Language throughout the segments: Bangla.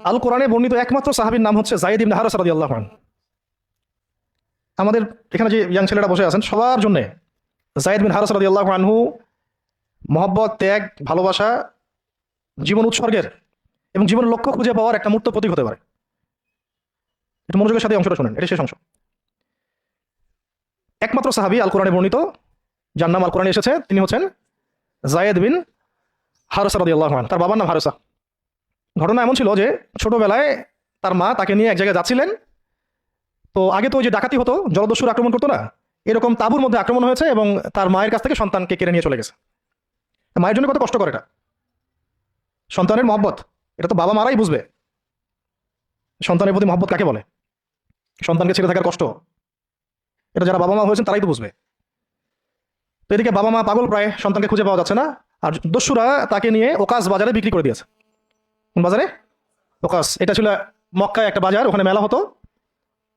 আল কোরআনে বর্ণিত একমাত্র সাহাবীর নাম হচ্ছে যায়েদ ইবনে হারেসা রাদিয়াল্লাহু আনহু। আমাদের এখানে যে ইয়াং ছেলেরা বসে আছেন সবার জন্য যায়েদ বিন হারেসা রাদিয়াল্লাহু আনহু মহব্বত, ত্যাগ, ভালোবাসা, জীবন উৎসর্গের এবং জীবনের লক্ষ্য খুঁজে পাওয়ার একটা মূর্ত প্রতীক হতে পারে। এটা মনোযোগের সাথে অংশটা শোনেন, এটা শেষ অংশ। একমাত্র সাহাবী আল কোরআনে বর্ণিত যার নাম আল কোরআনে এসেছে তিনি হচ্ছেন যায়েদ বিন হারেসা রাদিয়াল্লাহু আনহু। তার বাবার নাম হারেসা। ঘটনা এমন ছিল যে ছোটবেলায় তার মা তাকে নিয়ে এক জায়গায় যাচ্ছিলেন। তো আগে তো ওই যে ডাকাতি হতো, জলদস্যুর আক্রমণ করতো না, এরকম তাঁবুর মধ্যে আক্রমণ হয়েছে এবং তার মায়ের কাছ থেকে সন্তানকে কেড়ে নিয়ে চলে গেছে। মায়ের জন্য কত কষ্ট করে এটা, সন্তানের মহব্বত, এটা তো বাবা মারাই বুঝবে সন্তানের প্রতি মহব্বত কাকে বলে, সন্তানকে ছেড়ে থাকার কষ্ট, এটা যারা বাবা মা হয়েছেন তারাই তো বুঝবে। তো এদিকে বাবা মা পাগল প্রায়, সন্তানকে খুঁজে পাওয়া যাচ্ছে না, আর দস্যুরা তাকে নিয়ে ওকাস বাজারে বিক্রি করে দিয়েছে। কোন বাজারে? ওকাস। এটা ছিল মক্কায় একটা বাজার, ওখানে মেলা হতো,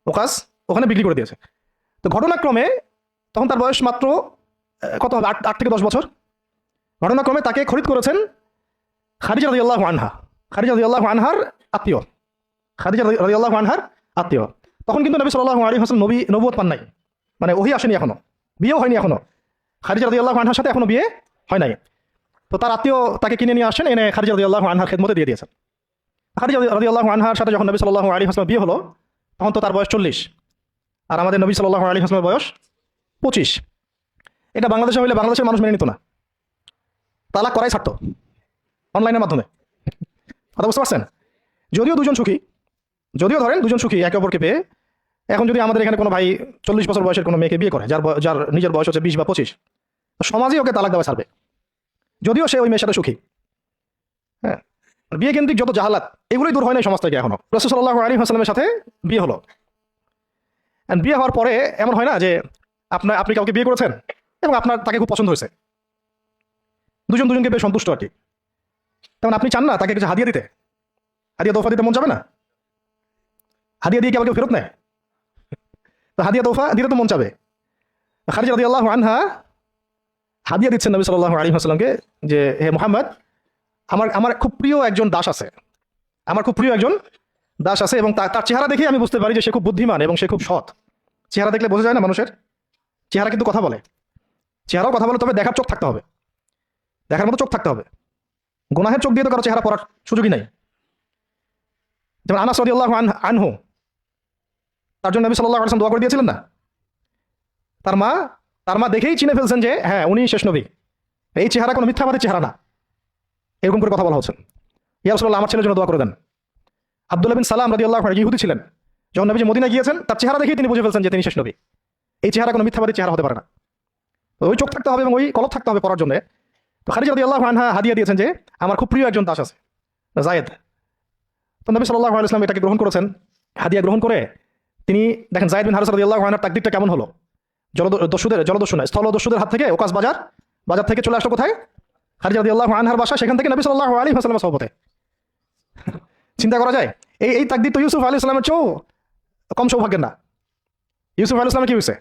ওকাস, ওখানে বিক্রি করে দিয়েছে। তো ঘটনাক্রমে তখন তার বয়স মাত্র কত হবে, 8 থেকে 10 বছর। ঘটনাক্রমে তাকে খরিদ করেছেন খাদিজা রাদিয়াল্লাহু আনহা। খাদিজা রাদিয়াল্লাহু আনহার আত্মীয়, খাদিজা রাদিয়াল্লাহু আনহার আত্মীয়। তখন কিন্তু নবী সাল্লাল্লাহু আলাইহি ওয়াসাল্লাম নবুয়ত পান নাই, মানে ওহী আসেনি এখনো, বিয়েও হয়নি এখনো। খাদিজা রাদিয়াল্লাহু আনহার সাথে এখনো বিয়ে হয় নাই। তো তার আত্মীয় তাকে কিনে নিয়ে আসেন, এনে খাদিজা রাদিয়াল্লাহু আনহার খেদমতে দিয়ে দিয়েছেন। খাদিজা রাদিয়াল্লাহু আনহার সাথে যখন নবী সাল্লাল্লাহু আলাইহি ওয়াসাল্লাম বিয়ে হলো তখন তো তার বয়স 40, আর আমাদের নবী সাল্লাল্লাহু আলাইহি ওয়াসাল্লামের বয়স 25। এটা বাংলাদেশে হইলে বাংলাদেশের মানুষ মেনে নিত না, তালাক করাই ছাড়তো অনলাইনের মাধ্যমে। কথা বুঝতে পারছেন? যদিও দুজন সুখী, যদিও ধরেন দুজন সুখী একে অপরকে পেয়ে, এখন যদি আমাদের এখানে কোনো ভাই 40 বছর বয়সের কোনো মেয়েকে বিয়ে করে যার নিজের বয়স হচ্ছে 20 বা 25, তো সমাজই ওকে তালাক দেওয়া ছাড়বে, যদিও সে ওই মেয়ের সাথে সুখী। হ্যাঁ, বিয়ে কেন্দ্রিক যত জাহালাত এগুলোই দূর হয় নাই সমাজ থেকে এখনো। রাসূল সাল্লাল্লাহু আলাইহি ওয়াসাল্লামের সাথে বিয়ে হলো, বিয়ে হওয়ার পরে এমন হয় না যে আপনি কাউকে বিয়ে করেছেন এবং আপনার তাকে খুব পছন্দ হয়েছে, দুজনকে বেশ সন্তুষ্ট আর কি, তেমন আপনি চান না তাকে কিছু হাদিয়া দিতে, হাদিয়া তোফা দিতে মন যাবে না? হাদিয়া দিয়ে কি আবার কেউ ফেরত নেয়? তো হাদিয়া তোফা দিতে তো মন চাবে। খাদিজা রাদিয়াল্লাহু আনহা হাদিয়া দিচ্ছেন নবী সাল্লাল্লাহু আলাইহি ওয়াসাল্লামকে যে হে মুহাম্মদ, আমার খুব প্রিয় একজন দাস আছে, আমার খুব প্রিয় একজন দাস আছে, এবং তার চেহারা দেখে আমি বুঝতে পারি যে সে খুব বুদ্ধিমান এবং সে খুব সৎ। চেহারা দেখলে বোঝা যায় না মানুষের? চেহারা কিন্তু কথা বলে, চেহারাও কথা বলে, তবে দেখার চোখ থাকতে হবে, দেখার মতো চোখ থাকতে হবে। গুনাহের চোখ দিয়ে তো কারো চেহারা পড়ার সুযোগই নাই। যেমন আনাস রাদিয়াল্লাহু আনহু, তার জন্য নবী সাল্লাল্লাহু আলাইহি ওয়াসাল্লাম দোয়া করে দিয়েছিলেন না? তার মা দেখেই চিনে ফেলছেন যে হ্যাঁ উনি শেষ নবী, এই চেহারা কোনো মিথ্যাবাদী চেহারা না, এরকম করে কথা বলা হচ্ছে। ইয়া রাসূলুল্লাহ, আমার ছেলের জন্য দোয়া করে দেন। আব্দুল্লাহ বিন সালাম রাদিয়াল্লাহু আনহু ইহুদি ছিলেন, যখন নবীজি মদিনা গিয়েছেন তার চেহারা দেখেই তিনি বুঝে ফেলছেন যে তিনি শেষ নবী, এই চেহারা কোনো মিথ্যাবাদী চেহারা হতে পারে না। তো ওই চোখ থাকতে হবে এবং ওই কলব থাকতে হবে পড়ার জন্য। তো খাদিজা রাদিয়াল্লাহু আনহা হাদিয়া দিয়েছেন যে আমার খুব প্রিয় একজন দাস আছে যায়েদ। তো নবী সাল্লাল্লাহু আলাইহি ওয়াসাল্লাম এটাকে গ্রহণ করেছেন, হাদিয়া গ্রহণ করে তিনি দেখেন যায়েদ বিন হারেসা রাদিয়াল্লাহু আনহুর তাকদীরটা কেমন হলো। জলদস্যু না, স্থলদস্যুদের হাত থেকে ওকাস বাজার থেকে চলে আসলো কোথায়? খাদিজা রাদিয়াল্লাহু আনহার বাসা, সেখান থেকে নবী সাল্লাল্লাহু আলাইহি ওয়াসাল্লামের সহবতে। চিন্তা করা যায়? এই তাকদীর তো ইউসুফ আলাইহিস সালামের চেয়েও কম সৌভাগ্যের না। ইউসুফ আলাইহিস সালামের কি হয়েছে?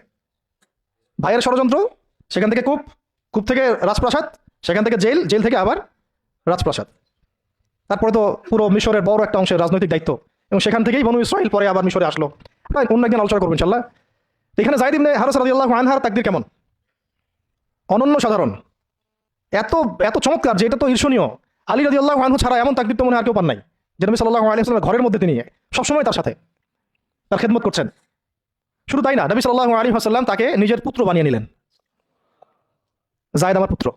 ভাইয়ের ষড়যন্ত্র, সেখান থেকে কূপ থেকে রাজপ্রাসাদ, সেখান থেকে জেল থেকে আবার রাজপ্রাসাদ, তারপরে তো পুরো মিশরের বড় একটা অংশের রাজনৈতিক দায়িত্ব, এবং সেখান থেকেই বনু ইসরাইল পরে আবার মিশরে আসলো। অন্য একদিন আলোচনা করবো ইনশাআল্লাহ। এখানে যায়েদ ইবনে হারেসা রাদিয়াল্লাহু আনহার তাকদীর কেমন, অনন্য সাধারণ, এত এত চমৎকার যে এটা তো ঈর্ষণীয়। আলী রাদিয়াল্লাহু আনহু ছাড়া এমন তাকদীর তো মনে আর কেউ পান নাই, যে নবী সাল্লাল্লাহু আলাইহি ওয়াসাল্লামের ঘরের মধ্যে তিনি সবসময় তার সাথে তার খেদমত করছেন। শুধু তাই না, নবী সাল্লাল্লাহু আলাইহি ওয়াসাল্লাম তাকে নিজের পুত্র বানিয়ে নিলেন। যায়েদ আমার পুত্র,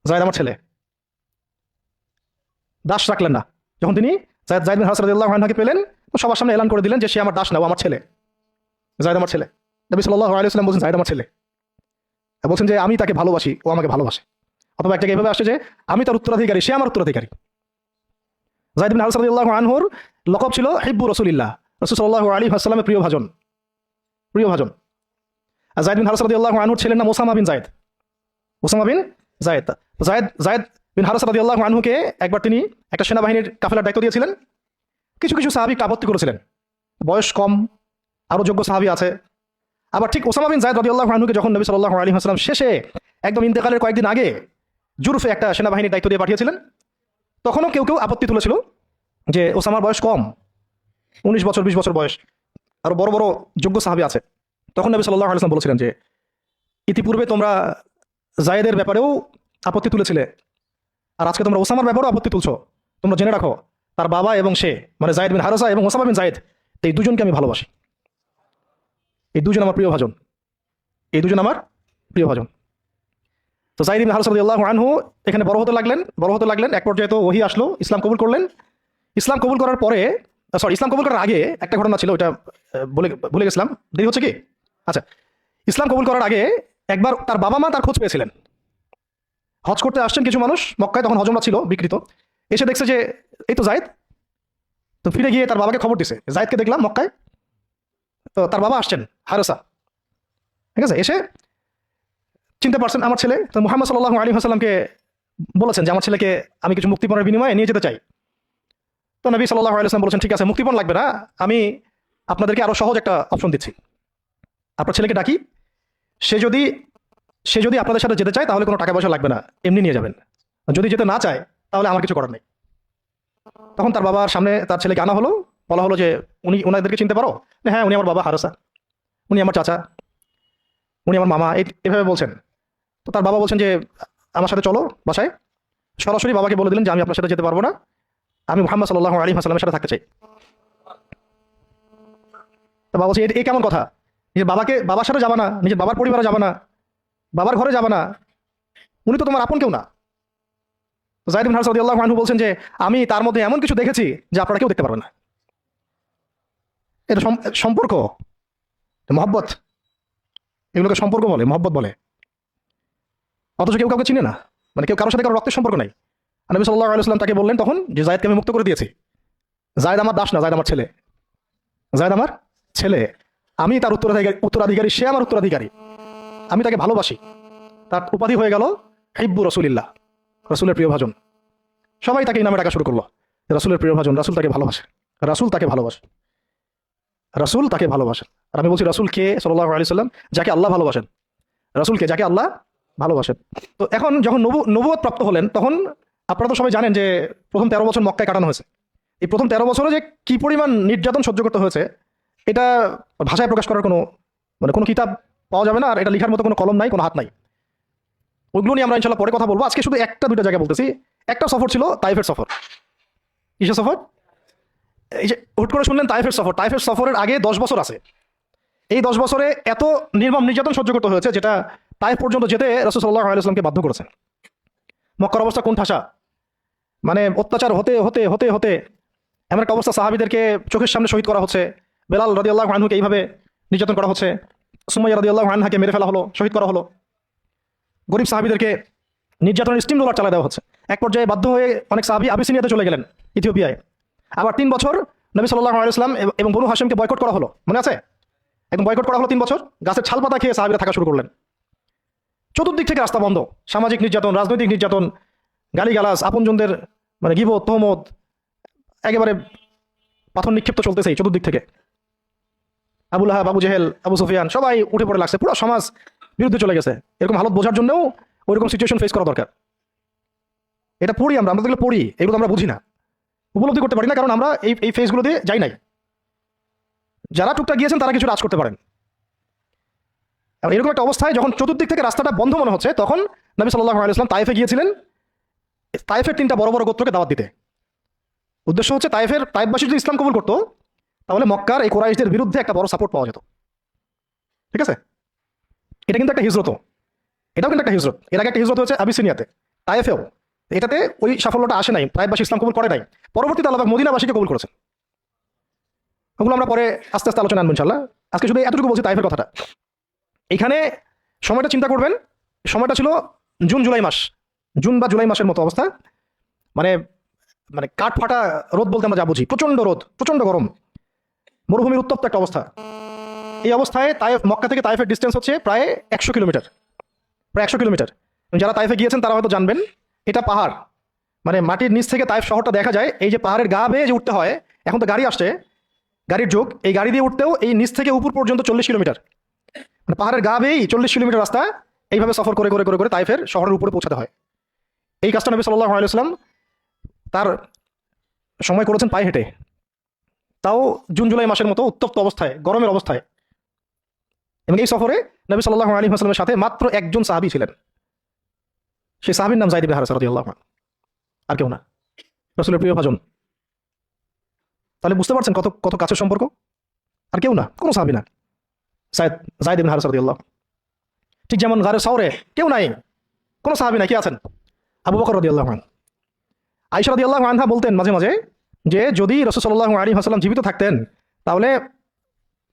যায়েদ আমার ছেলে, দাস রাখলেন না। যখন তিনি যায়েদ বিন হারেসা রাদিয়াল্লাহু আনহুকে পেলেন, সবার সামনে এলান করে দিলেন যে সে আমার দাস না, ও আমার ছেলে, যায়েদ আমার ছেলে। নবী সাল্লাল্লাহু আলাইহি ওয়াসাল্লাম বলছেন যায়েদ আমার ছেলে, বলছেন যে আমি তাকে ভালোবাসি, ও আমাকে ভালোবাসে। অথবা একটা এভাবে আসছে যে আমি তার উত্তরাধিকারী, সে আমার উত্তরাধিকারী। যায়েদ বিন হারেসা রাদিয়াল্লাহু আনহুর লকব ছিল হিব্বু রাসূলিল্লাহ, রাসূল সাল্লাল্লাহু আলাইহি ওয়াসাল্লামের প্রিয় ভাজন। আর যায়েদ বিন হারেসা রাদিয়াল্লাহু আনহুর ছেলের নাম ওসামা বিন যায়েদ। যায়েদ বিন হারেসা রাদিয়াল্লাহু আনহুকে একবার তিনি একটা সেনাবাহিনীর কাফেলার দায়িত্ব দিয়েছিলেন। কিছু সাহাবী আপত্তি করেছিলেন, বয়স কম, আরো যোগ্য সাহাবী আছে। আবার ঠিক ওসামা বিন যায়েদ রাদিয়াল্লাহু আনহুকে যখন নবী সাল্লাল্লাহু আলাইহি ওয়াসাল্লাম শেষে একদম ইন্তেকালের কয়েকদিন আগে জুরফে একটা সেনাবাহিনীর দায়িত্ব দিয়ে পাঠিয়েছিলেন, তখনও কেউ আপত্তি তুলেছিল যে ওসামার বয়স কম, 19 বছর 20 বছর বয়স, আরো বড় বড় যোগ্য সাহাবী আছে। তখন নবী সাল্লাল্লাহু আলাইহি ওয়াসাল্লাম বলেছিলেন যে ইতিপূর্বে তোমরা জায়েদের ব্যাপারেও আপত্তি তুলেছিলে, আর আজকে তোমরা ওসামার ব্যাপারেও আপত্তি তুলছো। তোমরা জেনে রাখো তার বাবা এবং সে, মানে জায়েদ বিন হারেসা এবং ওসামা বিন জায়েদ, এই দুজনকে আমি ভালোবাসি। এই দুজন আমার প্রিয় ভাজন, এই দুজন আমার প্রিয় ভাজন। তো জায়েদ বিন হারেসা রাদিয়াল্লাহু আনহু এখানে বড় হতে লাগলেন। এক পর্যায়ে তো ওহী আসলো, ইসলাম কবুল করলেন। ইসলাম কবুল করার পরে, ইসলাম কবুল করার আগে একটা ঘটনা ছিল, ওইটা ভুলে গেছিলাম, দেরি হচ্ছে কি। আচ্ছা, ইসলাম কবুল করার আগে একবার তার বাবা মা তার খোঁজ পেয়েছিলেন। হজ করতে আসছেন কিছু মানুষ মক্কায়, তখন হজমরা ছিল বিকৃত, এসে দেখছে যে এই তো জায়েদ। তো ফিরে গিয়ে তার বাবাকে খবর দিছে, জায়েদকে দেখলাম মক্কায়। তো তার বাবা আসছেন হারেসা, ঠিক আছে, এসে চিনতে পারছেন আমার ছেলে। তো মুহাম্মদ সাল্লাল্লাহু আলাইহি ওয়াসাল্লামকে বলেছেন যে আমার ছেলেকে আমি কিছু মুক্তিপণের বিনিময়ে নিয়ে যেতে চাই। তো নবী সাল্লাল্লাহু আলাইহি ওয়াসাল্লাম বলেছেন ঠিক আছে, মুক্তিপণ লাগবে না, আমি আপনাদেরকে আরো সহজ একটা অপশন দিচ্ছি। আপনার ছেলেকে ডাকি, সে যদি আপনাদের সাথে যেতে চায় তাহলে কোনো টাকা পয়সা লাগবে না, এমনি নিয়ে যাবেন। যদি যেতে না চায় তাহলে আমার কিছু করার নেই। তখন তার বাবার সামনে তার ছেলেকে আনা হলো, বলা হলো যে ওনাদেরকে চিনতে পারো? হ্যাঁ, উনি আমার বাবা হারেসা, উনি আমার চাচা, উনি আমার মামা, এভাবে বলছেন। তো তার বাবা বলছেন যে আমার সাথে চলো বাসায়। সরাসরি বাবাকে বলে দিলেন যে আমি আপনার সাথে যেতে পারবো না, আমি মুহাম্মদ সাল্লাল্লাহু আলাইহি ওয়াসাল্লামের সাথে থাকতে চাই। তো বাবা বলছে এই কেমন কথা, নিজের বাবার সাথে যাবা না, নিজের বাবার পরিবারে যাবা না, বাবার ঘরে যাবা না, উনি তো তোমার আপন কেউ না। জায়েদ বিন হারেসা রাদিয়াল্লাহু আনহু বলছেন যে আমি তার মধ্যে এমন কিছু দেখেছি যে আপনারা কেউ দেখতে পারবেন না। এটা সম্পর্ক, মহব্বত, এগুলোকে সম্পর্ক বলে, মহব্বত বলে। অথচ কেউ কাউকে চিনে না, মানে কেউ কারোর সাথে কারো রক্তের সম্পর্ক নাই। আর নবী সাল্লাল্লাহু আলাইহি ওয়াসাল্লাম তাকে বললেন তখন যে জায়েদকে আমি মুক্ত করে দিয়েছি। জায়েদ আমার দাস না, জায়েদ আমার ছেলে, জায়েদ আমার ছেলে, আমি তার উত্তরাধিকারী, সে আমার উত্তরাধিকারী, আমি তাকে ভালোবাসি। তার উপাধি হয়ে গেল হিব্বু রাসূলিল্লাহ, রাসূলের প্রিয় ভাজন। সবাই তাকে এই নামে ডাকা শুরু করলো, রাসূলের প্রিয় ভাজন, রাসূল তাকে ভালোবাসে, রাসূল তাকে ভালোবাসে, রাসূল তাকে ভালোবাসেন। আর আমি বলছি রাসূল কে? সাল্লাল্লাহু আলাইহি ওয়াসাল্লাম, যাকে আল্লাহ ভালোবাসেন। রাসূলকে যাকে আল্লাহ ভালোবাসেন। তো এখন যখন নবুয়ত প্রাপ্ত হলেন, তখন আপনারা তো সবাই জানেন যে প্রথম 13 বছর মক্কায় কাটানো হয়েছে। এই প্রথম 13 বছরে যে কি পরিমাণ নির্যাতন সহ্য করতে হয়েছে, এটা ভাষায় প্রকাশ করার কোনো কিতাব পাওয়া যাবে না, আর এটা লেখার মতো কোনো কলম নাই, কোনো হাত নাই। ওইগুলো নিয়ে আমরা ইনশাল্লাহ পরে কথা বলবো। আজকে শুধু একটা দুইটা জায়গায় বলতেছি। একটা সফর ছিল তাইফের সফর। কিসের সফর? এই যে হুট করে শুনলেন তাইফের সফর, তাইফের সফরের আগে 10 বছর আছে। এই 10 বছরে এত নির্মম নির্যাতন সহ্য করতে হয়েছে, যেটা তাইফ পর্যন্ত যেতে রাসূল সাল্লাল্লাহু আলাইহি ওয়াসাল্লামকে বাধ্য করেছে। মক্কার অবস্থা কোন ঠাসা, মানে অত্যাচার হতে হতে হতে হতে এমন একটা অবস্থা, সাহাবীদেরকে চোখের সামনে শহীদ করা হচ্ছে। বেলাল রাদিয়াল্লাহু আনহুকে এইভাবে নির্যাতন করা হচ্ছে, সুমাইয়া রাদিয়াল্লাহু আনহাকে মেরে ফেলা হলো, শহীদ করা হলো। গরিব সাহাবীদেরকে নির্যাতনের স্টিম রোলার চালা দেওয়া হচ্ছে। এক পর্যায়ে বাধ্য হয়ে অনেক সাহাবী আবিসিনিয়াতে চলে গেলেন, ইথিওপিয়ায়। আবার 3 বছর নবী সাল্লাল্লাহু আলাইহি ওয়াসাল্লাম এবং বনু হাশিমকে বয়কট করা হলো, মনে আছে? একদম বয়কট করা হলো 3 বছর। গাছের ছাল পাতা খেয়ে সাহাবীরা থাকা শুরু করলেন। চতুর্দিক থেকে রাস্তা বন্ধ, সামাজিক নির্যাতন, রাজনৈতিক নির্যাতন, গালিগালাজ, আপনজনদের মানে গীবত, তহমত, একেবারে পাথর নিক্ষিপ্ত চলতেছে চতুর্দিক থেকে। আবু লাহাব, আবু জেহেল, আবু সুফিয়ান সবাই উঠে পড়ে লাগছে, পুরো সমাজ বিরুদ্ধে চলে গেছে। এরকম হালত বোঝার জন্যও ওইরকম সিচুয়েশন ফেস করা দরকার। এটা পড়ি আমরা যেগুলো পড়ি এগুলো আমরা বুঝি না, উপলব্ধি করতে পারি না, কারণ আমরা এই ফেজগুলো দিয়ে যাই নাই। যারা টুকটাক গিয়েছেন তারা কিছু রাজ করতে পারেন। এরকম একটা অবস্থায় যখন চতুর্দিক থেকে রাস্তাটা বন্ধ মনে হচ্ছে, তখন নবী সাল্লাল্লাহু আলাইহি ওয়াসাল্লাম তাইফে গিয়েছিলেন, তাইফের 3টা বড় বড় গোত্রকে দাওয়াত দিতে। উদ্দেশ্য হচ্ছে তাইফবাসী যদি ইসলাম কবুল করতো তাহলে মক্কার এই কুরাইশদের বিরুদ্ধে একটা বড় সাপোর্ট পাওয়া যেত। ঠিক আছে, এটা কিন্তু একটা হিজরত, এটাও কিন্তু একটা হিজরত। এর আগে একটা হিজরত হয়েছে আবিসিনিয়াতে, তাইফেও। এটাতে ওই সাফল্যটা আসে নাই, তাইফবাসী ইসলাম কবুল করে নাই। পরবর্তীতে আল্লাহ মদিনাবাসীকে কবুল করেছেন। ওগুলো আমরা পরে আস্তে আস্তে আলোচনা আনবো ইনশাআল্লাহ। আজকে শুধু এতটুকু বলছি তাইফের কথাটা। এখানে সময়টা চিন্তা করবেন, সময়টা ছিল জুন জুলাই মাস, জুন বা জুলাই মাসের মতো অবস্থা। মানে মানে কাঠ ফাটা রোদ বলতে আমরা যা বুঝি, প্রচন্ড রোদ, প্রচন্ড গরম, মরুভূমির উত্তপ্ত একটা অবস্থা। এই অবস্থায় মক্কা থেকে তাইফের ডিস্টেন্স হচ্ছে প্রায় 100 কিলোমিটার, প্রায় 100 কিলোমিটার। যারা তাইফে গিয়েছেন তারা হয়তো জানবেন, এটা পাহাড়, মানে মাটির নিচ থেকে তাইফ শহরটা দেখা যায়। এই যে পাহাড়ের গা বেয়ে যে উঠতে হয়, এখন তো গাড়ি আসছে, গাড়ির যুগ, এই গাড়ি দিয়ে উঠতেও এই নিচ থেকে উপর পর্যন্ত 40 কিলোমিটার, মানে পাহাড়ের গা বেয়েই 40 কিলোমিটার রাস্তা এইভাবে সফর করে করে করে করে তাইফের শহরের উপরে পৌঁছাতে হয়। এই কাজটা নবী সাল্লাল্লাহু আলাইহি ওয়াসাল্লাম তার সময় করেছেন পায়ে হেঁটে, তাও জুন জুলাই মাসের মতো উত্তপ্ত অবস্থায়, গরমের অবস্থায়। এবং এই সফরে নবী সাল্লাল্লাহু আলাইহি ওয়াসাল্লামের সাথে মাত্র একজন সাহাবী ছিলেন। সেই সাহাবীর নাম যায়েদ ইবনে হারেসা রাদিয়াল্লাহু আনহু, আর কেউ না, রাসূলের প্রিয় ভাজন। তাহলে বুঝতে পারছেন কত কত কাছের সম্পর্ক। আর কেউ না, কোনো সাহাবী না, যায়েদ ইবনে হারেসা রাদিয়াল্লাহু। ঠিক যেমন গারে সাওরে কেউ নাই, কোনো সাহাবী নাই, কে আছেন? আবু বকর রাদিয়াল্লাহু আনহু। আয়েশা রাদিয়াল্লাহু আনহা বলতেন মাঝে মাঝে যে যদি রাসূল সাল্লাল্লাহু আলাইহি ওয়াসাল্লাম জীবিত থাকতেন তাহলে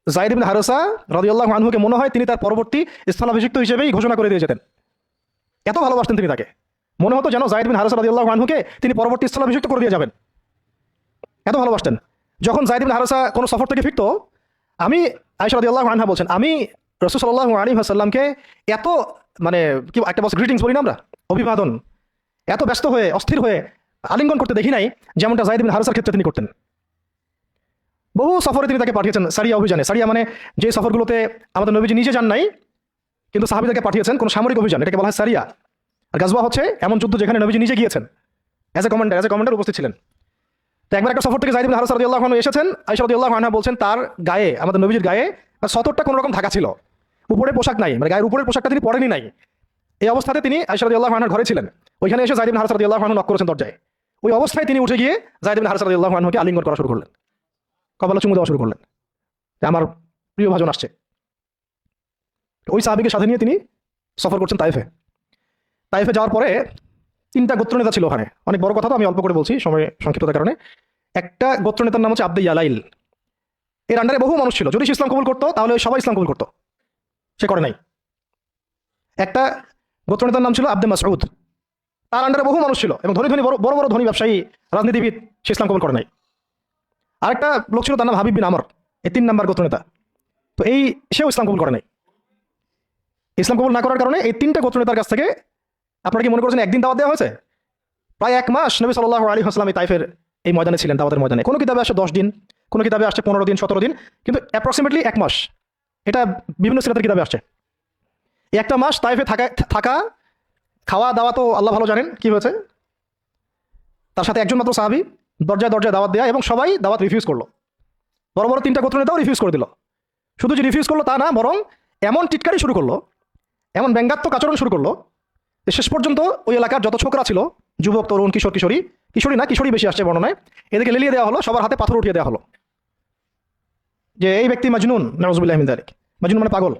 যায়েদ ইবনে হারেসা রাদিয়াল্লাহু আনহুকে মনে হয় তিনি তার পরবর্তী স্থলাভিষিক্ত হিসেবেই ঘোষণা করে দিয়ে যেতেন। এত ভালোবাসতেন তিনি তাকে, মনে হতো যেন যায়েদ বিন হারেসা রাদিয়াল্লাহু আনহুকে তিনি পরবর্তী স্থলাভিষিক্ত করে দিয়ে যাবেন, এত ভালোবাসতেন। যখন যায়েদ বিন হারেসা কোনো সফর থেকে ফিরতো, আমি, আয়েশা রাদিয়াল্লাহু আনহা বলছেন, আমি রাসূল সাল্লাল্লাহু আলাইহি ওয়াসাল্লামকে এত, মানে কি একটা বস গ্রিটিংস বলি না আমরা, অভিবাদন, এত ব্যস্ত হয়ে অস্থির হয়ে আলিঙ্গন করতে দেখি নাই যেমনটা যায়েদ বিন হারেসার ক্ষেত্রে তিনি করতেন। বহু সফরে তিনি তাকে পাঠিয়েছেন, সারিয়া অভিযানে। সারিয়া মানে যে সফরগুলোতে আমাদের নবীজি নিজে যান নাই, কিন্তু সাহাবীদেরকে পাঠিয়েছেন কোনো সামরিক অভিযান, এটাকে বলা হয় সারিয়া। আর গাজওয়া হচ্ছে এমন যুদ্ধ যেখানে নবীজি নিজে গিয়েছেন, অ্যাজ এ কমান্ডার উপস্থিত ছিলেন। তো একবার একটা সফর থেকে যায়েদ ইবনে হারেসা রাদিয়াল্লাহু আনহু এসেছেন। আয়েশা রাদিয়াল্লাহু আনহা বলছেন তার গায়ে, আমাদের নবীজির গায়ে সতরটা কোনো রকম ঢাকা ছিল, উপরে পোশাক নাই, মানে গায়ের উপরের পোশাকটা তিনি পরেনই নাই। এই অবস্থাতে তিনি আয়েশা রাদিয়াল্লাহু আনহার ঘরে ছিলেন। ওইখানে এসে যায়েদ ইবনে হারেসা রাদিয়াল্লাহু আনহু নক করেছেন দরজায়। ওই অবস্থায় তিনি উঠে গিয়ে যায়েদ ইবনে হারেসা রাদিয়াল্লাহু আনহুকে আলিঙ্গন করা শুরু করলেন, কপালে চুমু দেওয়া শুরু করলেন, আমার প্রিয় ভাজন আসছে। ওই সাহাবীকে সাথে নিয়ে তিনি সফর করছেন তাইফে। তাইফে যাওয়ার পরে 3টা গোত্রনেতা ছিল ওখানে, অনেক বড় কথা তো আমি অল্প করে বলছি সময় সংক্ষিপ্ততার কারণে। একটা গোত্রনেতার নাম হচ্ছে আব্দে ইয়ালাইল। এর আন্ডারে বহু মানুষ ছিল, যদি সে ইসলাম কবুল করতো তাহলে সবাই ইসলাম কবুল করতো, সে করে নাই। একটা গোত্রনেতার নাম ছিল আব্দে মাসউদ, তার আন্ডারে বহু মানুষ ছিল এবং ধনী ধনী বড় বড় ধনী ব্যবসায়ী, রাজনীতিবিদ, সে ইসলাম কবুল করে নাই। আরেকটা লোক ছিল, তার নাম হাবিব বিন আমর, এই 3 নাম্বার গোত্রনেতা। তো সেও ইসলাম কবুল করে নাই। ইসলাম কবুল না করার কারণে এই 3টা গোত্রনেতার কাছ থেকে, আপনারা কি মনে করছেন একদিন দাওয়াত দেওয়া হয়েছে? প্রায় 1 মাস নবী সাল্লাল্লাহু আলাইহি ওয়াসাল্লাম এই তাইফের এই ময়দানে ছিলেন, দাওয়াতের ময়দানে। কোনো কিতাবে আসে 10 দিন, কোনো কিতাবে আসছে 15 দিন, 17 দিন, কিন্তু অ্যাপ্রক্সিমেটলি 1 মাস, এটা বিভিন্ন সিরাতের কিতাবে আসছে। এই একটা মাস তাইফে থাকা, খাওয়া দাওয়া তো আল্লাহ ভালো জানেন কি হয়েছে। তার সাথে একজন মাত্র সাহাবী, দরজায় দরজায় দাওয়াত দেয়া, এবং সবাই দাওয়াত রিফিউজ করলো। বড় বড় 3টা গোত্রনেতাও রিফিউজ করে দিল। শুধু যে রিফিউজ করলো তা না, বরং এমন টিটকারি শুরু করলো, এমন ব্যঙ্গাত্মক আচরণ শুরু করলো যে শেষ পর্যন্ত ওই এলাকার যত ছোকরা ছিল, যুবক, তরুণ, কিশোরী না, কিশোরী বেশি আসছে বর্ণনায়, এদেরকে লেলিয়ে দেওয়া হলো, সবার হাতে পাথর উঠিয়ে দেওয়া হলো যে এই ব্যক্তি মাজনুন, নাউযুবিল্লাহি মিন যালিক। মাজনুন মানে পাগল,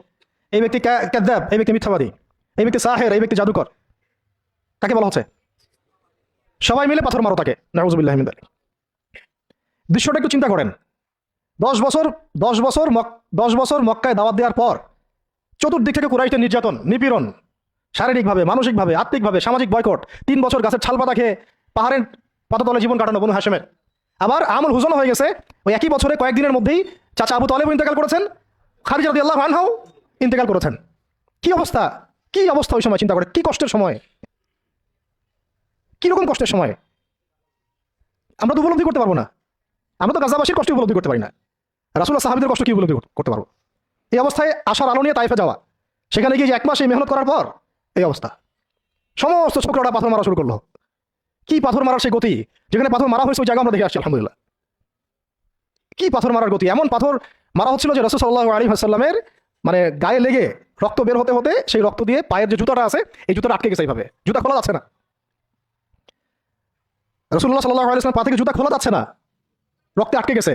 এই ব্যক্তি কাযযাব, এই ব্যক্তি মিথ্যাবাদী, এই ব্যক্তি সাহের, এই ব্যক্তি জাদুকর। কাকে বলা হচ্ছে? সবাই মিলে পাথর মারো তাকে, নাউযুবিল্লাহি মিন যালিক। দৃশ্যটা একটু চিন্তা করেন। 10 বছর মক্কায় দাওয়াত দেওয়ার পর চতুর্দিক থেকে কুরাইশদের নির্যাতন, নিপীড়ন, শারীরিকভাবে, মানসিকভাবে, আত্মিকভাবে, সামাজিক বয়কট, 3 বছর গাছের ছাল পাতা খেয়ে পাহাড়ের পাতাতলে জীবন কাটানো বনু হাশেমের। আবার আমল হুজন হয়ে গেছে, ওই একই বছরে কয়েকদিনের মধ্যেই চাচা আবু তালেব ইন্তেকাল করেছেন, খাদিজা রাদিয়াল্লাহু আনহাও ইন্তেকাল করেছেন। কি অবস্থা, কি অবস্থা ওই সময় চিন্তা করে, কি কষ্টের সময়, কিরকম কষ্টের সময় আমরা তো উপলব্ধি করতে পারবো না। আমরা তো গাজাবাসীর কষ্ট উপলব্ধি করতে পারি না, রাসূলুল্লাহ সাহাবীদের কষ্ট কি উপলব্ধি করতে পারবো? এই অবস্থায় আশার আলো নিয়ে তাইফে যাওয়া, সেখানে গিয়ে যে 1 মাস এই মেহনত করার পর এই অবস্থা, সমস্ত ছোকরাটা পাথর মারা শুরু করলো। কি পাথর মারার সেই গতি, যেখানে পাথর মারা হয়েছে ওই জায়গা আমরা দেখে আসছি আলহামদুলিল্লাহ। কি পাথর মারার গতি, এমন পাথর মারা হচ্ছিল যে রাসূল সাল্লাল্লাহু আলাইহি ওয়াসাল্লামের মানে গায়ে লেগে রক্ত বের হতে হতে সেই রক্ত দিয়ে পায়ের যে জুতাটা আছে এই জুতাটা আটকে গেছে, এইভাবে জুতা খোলা যাচ্ছে না। রাসূলুল্লাহ সাল্লাল্লাহু আলাইহি ওয়াসাল্লাম পা থেকে জুতা খোলা যাচ্ছে না, রক্তে আটকে গেছে।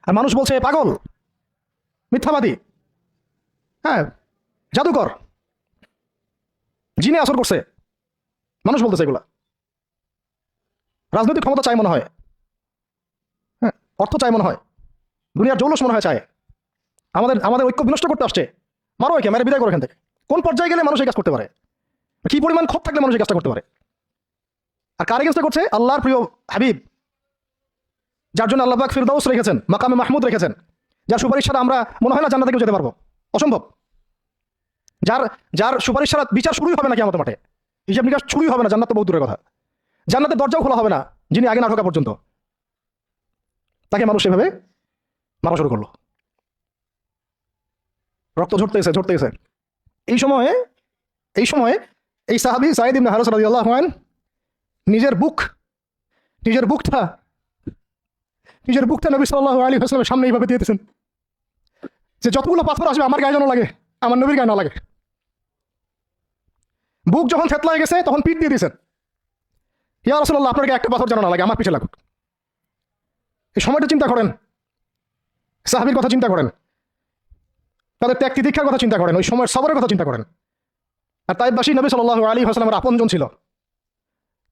আর মানুষ বলছে পাগল, মিথ্যাবাদী, হ্যাঁ জাদুকর, জিনে আসর করছে, মানুষ বলতেছে এগুলা। রাজনৈতিক ক্ষমতা চাই মনে হয়, হ্যাঁ অর্থ চাই মনে হয়, দুনিয়ার জৌলস মনে হয় চায়, আমাদের ঐক্য বিনষ্ট করতে আসছে। মারো একে, মেরে বিদায় করে এখান থেকে। কোন পর্যায়ে গেলে মানুষ এই কাজ করতে পারে, কি পরিমাণ ক্ষোভ থাকলে মানুষ এই কাজটা করতে পারে? আর কার এগেন্সটে করছে? আল্লাহর প্রিয় হাবিব, যার জন্য আল্লাহ পাক ফিরদাউস রেখেছেন, মাকামে মাহমুদ রেখেছেন, যার সুপারিশ ছাড়া আমরা মনে হয় না জান্নাতে কেউ যেতে পারবো, অসম্ভব। যার সুপারিশ ছাড়া বিচার শুরুই হবে না কিয়ামতের মাঠে, হিসাব নিকাশ শুরুই হবে না, জান্নাত তো বহু দূরের কথা, জান্নাতের দরজাও খোলা হবে না যিনি আগে না ঢোকা পর্যন্ত। তাকে মানুষ এভাবে মারা শুরু করলো, রক্ত ঝরতেছে। এই সময়ে এই সাহাবী যায়েদ ইবনে হারেসা রাদিয়াল্লাহু আনহু নিজের বুক নিজের বুকটা নবী সাল্লাল্লাহু আলাইহি ওয়াসাল্লামের সামনে এইভাবে দিয়ে দিয়েছেন যে যতগুলো পাথর আসবে আমার গায়ে যেন লাগে, আমার নবীর গায়ে না লাগে। বুক যখন থেতলায় গেছে তখন পিঠ দিয়ে দিয়েছেন, ইয়া রাসূলুল্লাহ আপনার গায়ে একটা পাথর যেন না লাগে, আমার পিছে লাগুক। এই সময়টা চিন্তা করেন, সাহাবীর কথা চিন্তা করেন, তাদের ত্যাগ তিতিক্ষার কথা চিন্তা করেন, ওই সময়ের সবরের কথা চিন্তা করেন। আর তাইফবাসী নবী সাল্লাল্লাহু আলাইহি ওয়াসাল্লামের আপনজন ছিল।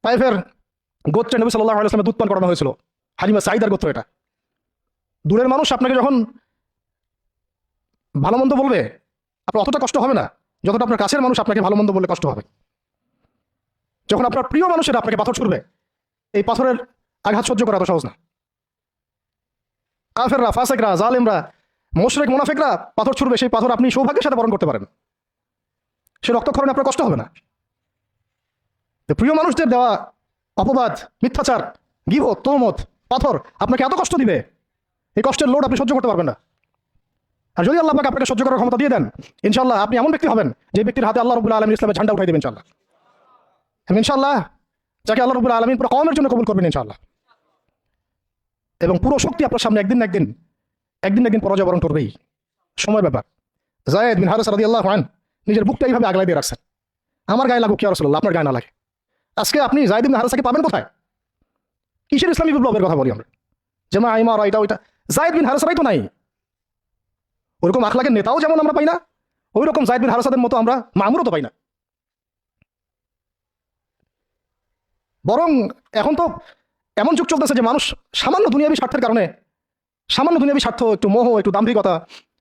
তাইফের গোত্রে নবী সাল্লাল্লাহু আলাইহি ওয়াসাল্লামের দুধ পান করানো হয়েছিল। হালিমা সাঈদার গোত্র এটা। দূরের মানুষ আপনাকে যখন ভালো মন্দ বলবে আপনার অতটা কষ্ট হবে না যতটা আপনার কাছের মানুষ আপনাকে ভালো মন্দ বললে কষ্ট হবে। যখন আপনার প্রিয় মানুষের আপনাকে পাথর ছুড়বে, এই পাথরের আঘাত সহ্য করা তো সহজ না। কাফেররা, ফাসেকরা, জালেমরা, মুশরিক, মুনাফিকরা পাথর ছুড়বে, সেই পাথর আপনি সৌভাগ্যের সাথে বরণ করতে পারেন, সে রক্তক্ষরণে আপনার কষ্ট হবে না। প্রিয় মানুষদের দেওয়া অপবাদ, মিথ্যাচার, গীবত, তহমত, পাথর আপনাকে এত কষ্ট দিবে, এই কষ্টের লোড আপনি সহ্য করতে পারবেন না। আর যদি আল্লাহ পাক আপনাকে সহ্য করার ক্ষমতা দিয়ে দেন, ইনশাআল্লাহ আপনি এমন ব্যক্তি হবেন যে ব্যক্তির হাতে আল্লাহ রাব্বুল আলামিন ইসলামের ঝান্ডা উঠাই দেবেন ইনশাআল্লাহ। ইনশাআল্লাহ যাকে আল্লাহ রাব্বুল আলামিন পুরো কওমের জন্য কবুল করবেন ইনশাআল্লাহ। এবং পুরো শক্তি আপনার সামনে একদিন না একদিন পরাজয় বরণ করবেই, সময় ব্যাপার। যায়েদ বিন হারিসা রাদিয়াল্লাহু আনহু নিজের বুকটা এইভাবে আগলাই দিয়ে রাখছেন, আমার গায়ে লাগুক ইয়া রাসূলুল্লাহ, আপনার গায়ে না লাগে। আজকে আপনি যায়েদ বিন হারিসাকে পাবেন কোথায়? কিসের ইসলামী বিপ্লবের কথা বলি আমরা? যেমন আইমার এটা ওইটা, যায়েদ বিন হারিসারাই তো নাই। ওইরকম আখলাকের নেতাও যেমন আমরা পাই না, ওই রকম যায়েদ বিন হারিসাদের মতো আমরা মামুরও তো পাই না। বরং এখন তো এমন যুগ চলতেছে যে মানুষ সামান্য দুনিয়াবী স্বার্থের কারণে, সামান্য দুনিয়াবী স্বার্থ, একটু মোহ, একটু দাম্ভিকতা,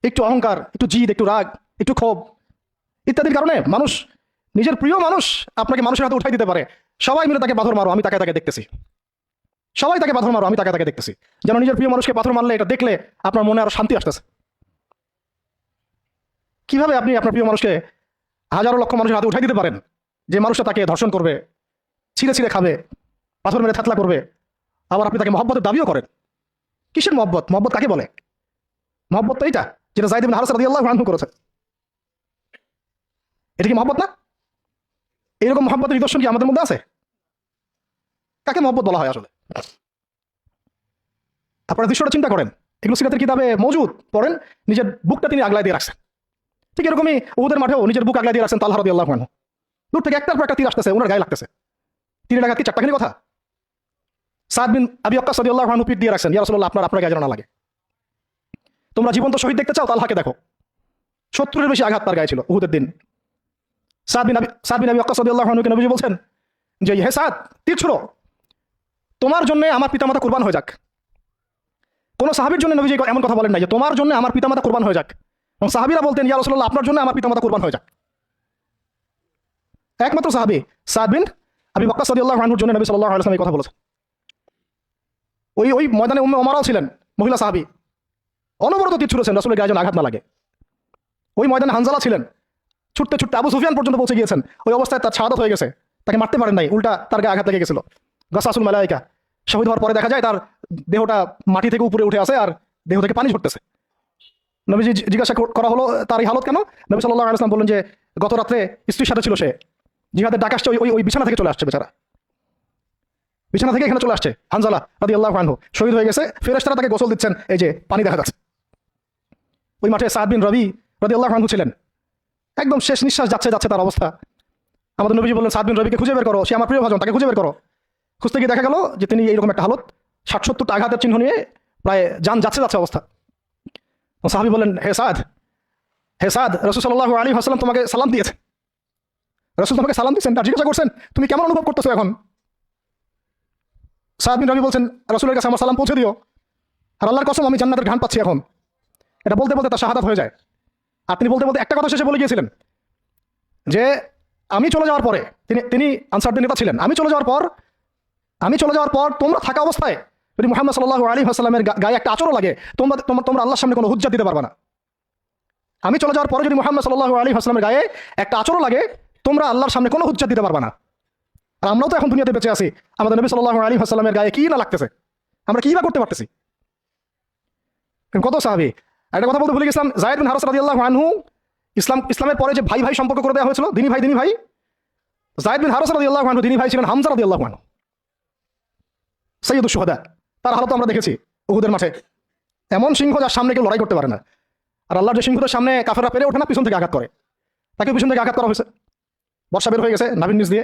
একটু অহংকার, একটু জিদ, একটু রাগ, একটু ক্ষোভ ইত্যাদির কারণে মানুষ, নিজের প্রিয় মানুষ আপনাকে মানুষের হাতে উঠাই দিতে পারে। সবাই মিলে তাকে পাথর মারো, আমি তাকে দেখতেছি। সবাই তাকে পাথর মারো, আমি তাকে দেখতেছি। যেন নিজের প্রিয় মানুষকে পাথর মারলে এটা দেখলে আপনার মনে আরো শান্তি আসতেছে। কিভাবে আপনি আপনার প্রিয় মানুষকে হাজারো লক্ষ মানুষের হাতে উঠাই দিতে পারেন যে মানুষটা তাকে ধর্ষণ করবে, ছিঁড়ে খাবে, পাথর মেরে থাতলা করবে, আবার আপনি তাকে মহব্বতের দাবিও করেন? কিসের মহব্বত? মহব্বত কাকে বলে? মহব্বত তো এইটা যেটা যায়েদ বিন হারিসা রাদিয়াল্লাহু আনহু করেছে। এটা কি মহব্বত না? এইরকম মহব্বতের নিদর্শন কি আমাদের মধ্যে আছে? কাকে মহব্বত বলা হয় আসলে? আপনারা দৃশ্যটা চিন্তা করেন, এগুলো সিরাতের কিতাবে মজুদ, পড়েন। নিজের বুকটা তিনি আগলায় দিয়ে রাখছেন। ঠিক এরকমই উহুদের মাঠেও নিজের বুক আগলায় দিয়ে রাখছেন তালহা রাদিয়াল্লাহু আনহু। দূর থেকে একটার পর একটা তীর আসতেছে, ওনার গায়ে লাগতেছে। তীরের আঘাত কি চারটাখানি কথা? সাদ বিন আবি ওয়াক্কাস রাদিয়াল্লাহু আনহু পিঠ দিয়ে রাখছেন, ইয়া রাসূলুল্লাহ আপনার গায়ে যেন না লাগে। তোমরা জীবন্ত শহীদ দেখতে চাও, তালহাকে দেখো, 70-এর বেশি আঘাত তার গায়ে ছিল উহুদের দিন। সাদ বিন আবি ওয়াক্কাস রাদিয়াল্লাহু আনহুকে নবীজি বলছেন যে হে সাদ, তীর ছুড়ো, তোমার জন্য আমার পিতামাতা কুরবান হয়ে যাক। কোন সাহাবীর জন্য নবীজি এমন কথা বলেন না যে তোমার জন্য আমার পিতামাতা কুরবান হয়ে যাক। এবং সাহাবীরা বলতেন ইয়া রাসূলুল্লাহ আপনার জন্য আমার পিতামাতা কুরবান হয়ে যাক। একমাত্র সাহাবী সাদ বিন আবি ওয়াক্কাস রাদিয়াল্লাহু আনহুর জন্য নবী সাল্লাল্লাহু আলাইহি ওয়াসাল্লাম এই কথা বলেছেন। ওই ময়দানে উম্মে ওমরাও ছিলেন, মহিলা সাহাবী, অনবরত তীর ছুঁড়েছেন রাসূলের গায়ে যেন আঘাত না লাগে। ওই ময়দানে হানজালা ছিলেন, ছুটতে আবু সুফিয়ান পর্যন্ত পৌঁছে গিয়েছেন। ওই অবস্থায় তার শাহাদাত হয়ে গেছে, তাকে মারতে পারেন নাই, উল্টা তার গায়ে আঘাত লেগে গেছিল। গাসাসুল মালায়েকা, শহীদ হওয়ার পরে দেখা যায় তার দেহটা মাটি থেকে উপরে উঠে আসে আর দেহ থেকে পানি ঝরতেছে। নবীজি জিজ্ঞাসা করা হলো তার এই হালত কেন? নবী সাল্লাল্লাহু আলাইহি ওয়াসাল্লাম বললেন যে গত রাত্রে স্ত্রীর সাথে ছিল, সে জিহাদের ডাক আসছে, ওই বিছানা থেকে চলে আসছে, বেচারা বিছানা থেকে এখানে চলে আসছে। হানজালা রাদিয়াল্লাহু আনহু শহীদ হয়ে গেছে, ফেরেশতারা তাকে গোসল দিচ্ছেন, এই যে পানি দেখা যাচ্ছে। ওই মাঠে সাদ বিন রবি রাদিয়াল্লাহু আনহু ছিলেন, একদম শেষ নিঃশ্বাস যাচ্ছে তার অবস্থা। আমাদের নবীজি বললেন সাদ বিন রবিকে খুঁজে বের করো, সে আমার প্রিয় ভাজন, তাকে খুঁজে বের করো। খুঁজতে গিয়ে দেখা গেল যে তিনি এইরকম একটা হালত, 60-70টা আঘাতের চিহ্ন নিয়ে প্রায় যান যাচ্ছে অবস্থা। সাহাবী বললেন হে সাদ, রাসূল সাল্লাল্লাহু আলাইহি ওয়াসাল্লাম তোমাকে সালাম দিয়েছে। রাসূল তোমাকে সালাম দিয়েছেন আর জিজ্ঞাসা করছেন তুমি কেমন অনুভব করতেছো এখন? সাদ বিন রবি বলছেন রাসূলের কাছে আমার সালাম পৌঁছে দিও, আর আল্লাহর কসম আমি জান্নাতের ঘ্রাণ পাচ্ছি এখন। এটা বলতে তার শাহাদাত হয়ে যায়। আর তিনি বলতে একটা কথা শেষে বলে গিয়েছিলেন যে আমি চলে যাওয়ার পরে, তিনি আনসারদের নেতা ছিলেন, আমি চলে যাওয়ার পর তোমরা থাকা অবস্থায় যদি মুহাম্মদ সাল্লাল্লাহু আলাইহি ওয়াসাল্লামের গায়ে একটা আঁচড়ও লাগে, তোমরা আল্লাহর সামনে কোনো হুজ্জাত দিতে পারবে না। আমি চলে যাওয়ার পরে যদি মুহাম্মদ সাল্লাল্লাহু আলাইহি ওয়াসাল্লামের গায়ে একটা আঁচড়ও লাগে, তোমরা আল্লাহর সামনে কোনো হুজ্জাত দিতে পারবে না। আর আমরাও তো এখন দুনিয়াতে বেঁচে আছি, আমাদের নবী সাল্লাল্লাহু আলাইহি ওয়াসাল্লামের গায়ে কি না লাগতেছে, আমরা কি বা করতে পারতেছি? কত সাহাবী। একটা কথা বলতে ভুলে গেছিলাম, যায়েদ বিন হারিসা রাদিয়াল্লাহু আনহু ইসলামের পরে যে ভাই সম্পর্ক করে দেওয়া হয়েছিল, দিনী ভাই, যায়েদ বিন হারিসা রাদিয়াল্লাহু আনহু দিনী ভাই ছিলেন হামজা রাদিয়াল্লাহু আনহু। সৈয়দুশ শুহাদা, তার হালত আমরা দেখেছি উহুদের মাঠে। এমন সিংহ যার সামনে কেউ লড়াই করতে পারে না। আর আল্লাহর যে সিংহদের সামনে কাফেররা পেরে ওঠে না, পিছন থেকে আঘাত করে, তাকে পিছন থেকে আঘাত করা হয়েছে, বর্ষা বের হয়ে গেছে নাভির নিচ দিয়ে,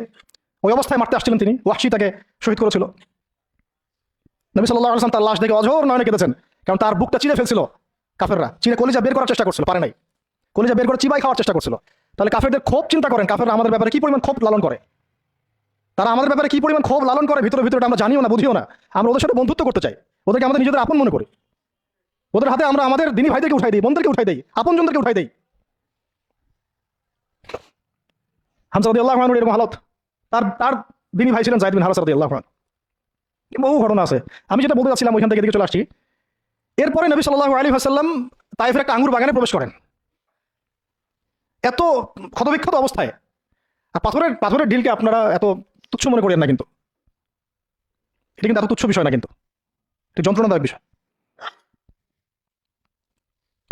ওই অবস্থায় মারতে আসছিলেন তিনি, ওয়াহশী তাকে শহীদ করেছিল। নবী সাল্লাল্লাহু আলাইহি ওয়াসাল্লাম তার লাশ দেখে অঝোর নয়নে কেঁদেছেন, কারণ তার বুকটা চিরে ফেলছিল কাফেররা, চিরে কলিজা বের করার চেষ্টা করছিল, পারে নাই, কলিজা বের করে চিবাই খাওয়ার চেষ্টা করছিল। তাহলে কাফেরদের ক্ষোভ চিন্তা করেন, কাফেররা আমাদের ব্যাপারে কি পরিমাণ ক্ষোভ লালন করে, তারা আমাদের ব্যাপারে কি পরিমাণ ক্ষোভ লালন করে, ভিতরে ভিতরে আমরা জানিও না, বুঝিও না। আমরা ওদের সাথে বন্ধুত্ব করতে চাই, ওদেরকে আমাদের নিজেদের আপন মনে করি, ওদের হাতে আমরা আমাদের দিনী ভাইদেরকে উঠাই দিই, বোনদেরকে উঠাই দিই, আপনজনদেরকে উঠাই দিই। হামজা রাদিয়াল্লাহু আনহু এরকম হালত, তার তার দিনী ভাই ছিলেন যায়েদ বিন হারেসা রাদিয়াল্লাহু আনহু। বহু ঘটনা আছে, আমি যেটা বলতে চাচ্ছিলাম ওইখান থেকে এদিকে চলে আসছি। এরপরে নবী সাল্লাল্লাহু আলাইহি ওয়াসাল্লাম তায়েফের একটা আঙ্গুর বাগানে প্রবেশ করেন, এত ক্ষতবিক্ষত অবস্থায়। আর পাথরের পাথরের ঢিলকে আপনারা এত তুচ্ছ মনে করেন না, কিন্তু এটা কিন্তু এত তুচ্ছ বিষয় না, কিন্তু এটা যন্ত্রণাদায়ক বিষয়।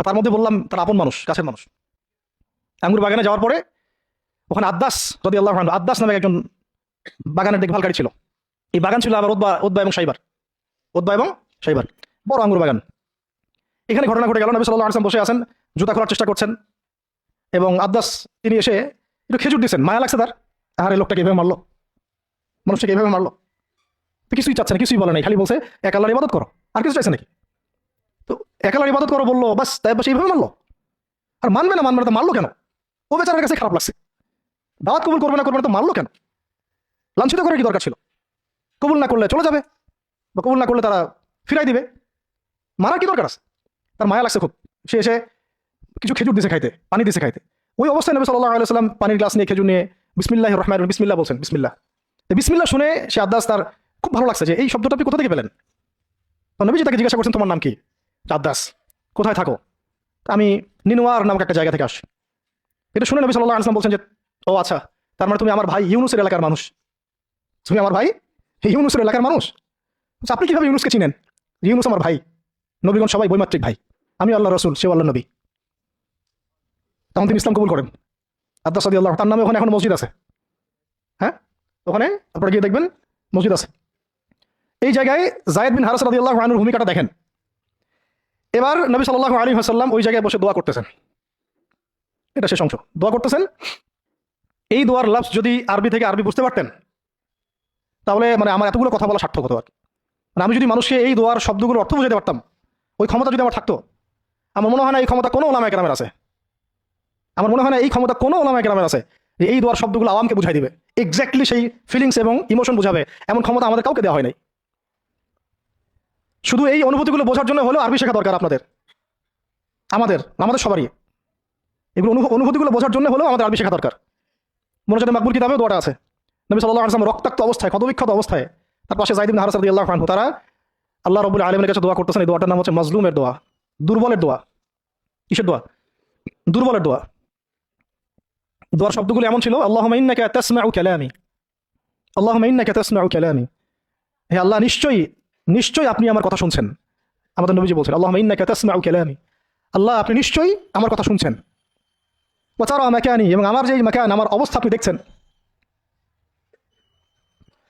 তার মধ্যে বললাম তার আপন মানুষ, কাছের মানুষ। আঙ্গুর বাগানে যাওয়ার পরে ওখানে আদ্দাস রাদিয়াল্লাহু আনহু, আদ্দাস নামে একজন বাগানের দেখভালকারী ছিল। এই বাগান ছিল আবার উতবা এবং সাইবার, উতবা এবং সাইবার, বড় আঙ্গুর বাগান। এখানে ঘটনা ঘটে গেল, নবী সাল্লাল্লাহু আলাইহি ওয়াসাল্লাম বসে আছেন, জুতা খোলার চেষ্টা করছেন, এবং আদ্দাস তিনি এসে একটু খেজুর দিচ্ছেন। মায়া লাগছে তার, আর এই লোকটাকে এভাবে মারলো, মানুষটাকে এভাবে মারলো। তো কিছুই চাচ্ছে না, কিছুই বলে নাই, খালি বলছে এক আল্লাহর ইবাদত করো, আর কিছু চাইছে নাকি? তো এক আল্লাহর ইবাদত করো বললো, বাস তাই বাস এইভাবে মারলো। আর মানবে না তো মারলো কেন? ও বেচারার কাছে খারাপ লাগছে, দাওয়াত কবুল করবে না তো মারলো কেন? লাঞ্ছিত করার কি দরকার ছিল? কবুল না করলে চলে যাবে, বা কবুল না করলে তারা ফিরাই দিবে, মারার কি দরকার আছে? তার মায়া লাগছে খুব, সে এসে কিছু খেজুর দিছে খাইতে, পানি দিছে খাইতে। ওই অবস্থায় নবী সাল্লাল্লাহু আলাইহি ওয়াসাল্লাম পানির গ্লাস নিয়ে খেজুর নিয়ে বিসমিল্লাহির রহমানির রহিম, বিসমিল্লাহ বলছেন, বিসমিল্লাহ। বিসমিল্লাহ শুনে সে আদ্দাস, তার খুব ভালো লাগছে যে এই শব্দটা আপনি কোথা থেকে পেলেন। তো নবীজি তাকে জিজ্ঞাসা করছেন, তোমার নাম কি? আদ্দাস। কোথায় থাকো? আমি নিনুয়ার নামক একটা জায়গা থেকে আসি। এটা শুনে নবী সাল্লাল্লাহু আলাইহি ওয়াসাল্লাম বলছেন যে ও আচ্ছা, তার মানে তুমি আমার ভাই ইউনুসের এলাকার মানুষ, তুমি আমার ভাই ইউনুসের এলাকার মানুষ। আচ্ছা, আপনি কিভাবে ইউনুসকে চিনেন? ইউনুস আমার ভাই, নবীগণ সবাই বৈমাত্রিক ভাই, আমি আল্লাহ রসুল, সেও আল্লাহ নবী। তখন তিনি ইসলাম কবুল করেন আদ্দাস রাদিয়াল্লাহু, তার নামে ওখানে এখন মসজিদ আছে। হ্যাঁ, ওখানে আপনারা গিয়ে দেখবেন মসজিদ আছে। এই জায়গায় যায়েদ বিন হারেসা রাদিয়াল্লাহু আনহুর ভূমিকাটা দেখেন। এবার নবী সাল্লাল্লাহু আলাইহি ওয়াসাল্লাম ওই জায়গায় বসে দোয়া করতেছেন, এটা শেষ অংশ, দোয়া করতেছেন। এই দোয়ার লফজ যদি আরবি থেকে আরবি বুঝতে পারতেন, তাহলে মানে আমার এতগুলো কথা বলা সার্থক হতো। আর মানে আমি যদি মানুষকে এই দোয়ার শব্দগুলোর অর্থ বুঝাতে পারতাম, ওই ক্ষমতা যদি আমার থাকতো, আমার মনে হয় না এই ক্ষমতা কোনো ওলামায়ে কেরামের আছে, আমার মনে হয় না এই ক্ষমতা কোনো ওলামায়ে কেরামের আছে যে এই দোয়ার শব্দগুলো আওয়ামকে বুঝাই দিবে, এক্স্যাক্টলি সেই ফিলিংস এবং ইমোশন বুঝাবে, এমন ক্ষমতা আমাদের কাউকে দেওয়া হয় নাই। শুধু এই অনুভূতিগুলো বোঝার জন্য হলেও আরবি শেখা দরকার আপনাদের, আমাদের আমাদের সবারই। এগুলো অনুভূতিগুলো বোঝার জন্য হলেও আমাদের আরবি শেখা দরকার। মোনাজাতে মাকবুল কিতাবেও দোয়াটা আছে। নবী সাল্লাল্লাহু আলাইহি ওয়াসাল্লাম রক্তাক্ত অবস্থায়, ক্ষতবিক্ষত অবস্থায়, তার পাশে যায়েদ বিন হারেসা রাদিয়াল্লাহু আনহু, তারা আল্লাহ রাব্বুল আলামিনের কাছে দোয়া করতেছেন। এই দোয়াটার নাম হচ্ছে মাজলুমের দোয়া, দুর্বলের দোয়া। কিসের দোয়া? দুর্বলের দোয়া। দোয়ার শব্দগুলো এমন ছিল, আল্লাহুম্মা ইন্নাকা তাসমাউ কালামি, আল্লাহুম্মা ইন্নাকা তাসমাউ কালামি, হে আল্লাহ নিশ্চয়ই নিশ্চয়ই আপনি আমার কথা শুনছেন। আমাদের নবীজি বলছেন আল্লাহুম্মা ইন্নাকা তাসমাউ কালামি, আল্লাহ আপনি নিশ্চয়ই আমার কথা শুনছেন। ওয়া তারা মাকানি, এবং আমার যে মাকান, আমার অবস্থা আপনি দেখছেন।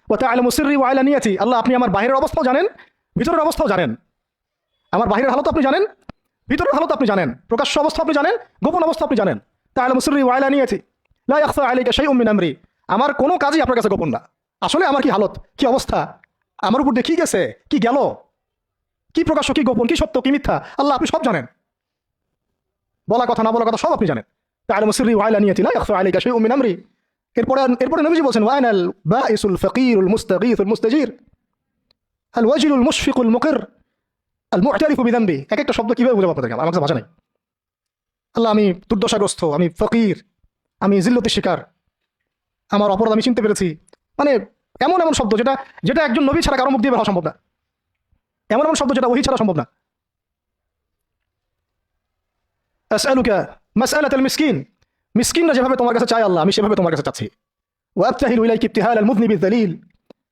ওয়া তা'লামু সিররি ওয়া আলানিয়াতি, আল্লাহ আপনি আমার বাহিরের অবস্থাও জানেন, ভিতরের অবস্থাও জানেন। আমার বাহিরের হালত আপনি জানেন, ভিতরের হালত আপনি জানেন, প্রকাশ্য অবস্থা আপনি জানেন, গোপন অবস্থা আপনি জানেন। তা'লামু সিররি ওয়া আলানিয়াতি লা ইয়াখফা আলাইকা শাইউম মিন আমরি, আমার কোনো কাজই আপনার কাছে গোপন না। আসলে আমার কি হালত, কি অবস্থা, আমার উপর দিয়ে কি গেছে, কি গেল, কি প্রকাশ্য, কি গোপন, কি সত্য, কি মিথ্যা, আল্লাহ আপনি সব জানেন। বলা কথা না বলা কথা সব আপনি জানেন। তা'লামু সিররি ওয়া আলানিয়াতি লা ইয়াখফা আলাইকা শাইউম মিন আমরি। এরপরে নবীজি বলছেন ওয়া আনাল বাঈসুল ফাকিরুল মুস্তাগীথুল মুস্তাজির আল ওয়াজিলুল মুশফিকুল মুকির আল মু'তারিফু বিযানবি। এক একটা শব্দ কিভাবে বুঝাবো আপনাদেরকে, আমার কাছে ভাষা নাই। আল্লাহ আমি দুর্দশাগ্রস্ত, আমি ফকির, আমি জিল্লতির শিকার, আমার অপরাধ আমি চিনতে পেরেছি। মানে এমন এমন শব্দ যেটা যেটা একজন নবী ছাড়া কারো মুখ দিয়ে বের হওয়া সম্ভব না, এমন এমন শব্দ যেটা ওহী ছাড়া সম্ভব না। আসআলুকা মাসআলাতাল মিসকিন, মিসকিনরা যেভাবে তোমার কাছে চায় আল্লাহ, আমি সেভাবে তোমার কাছে চাচ্ছি। ওয়া আবতাহিলু ইলাইকা ইবতিহালাল মুযনিবিয যালিল,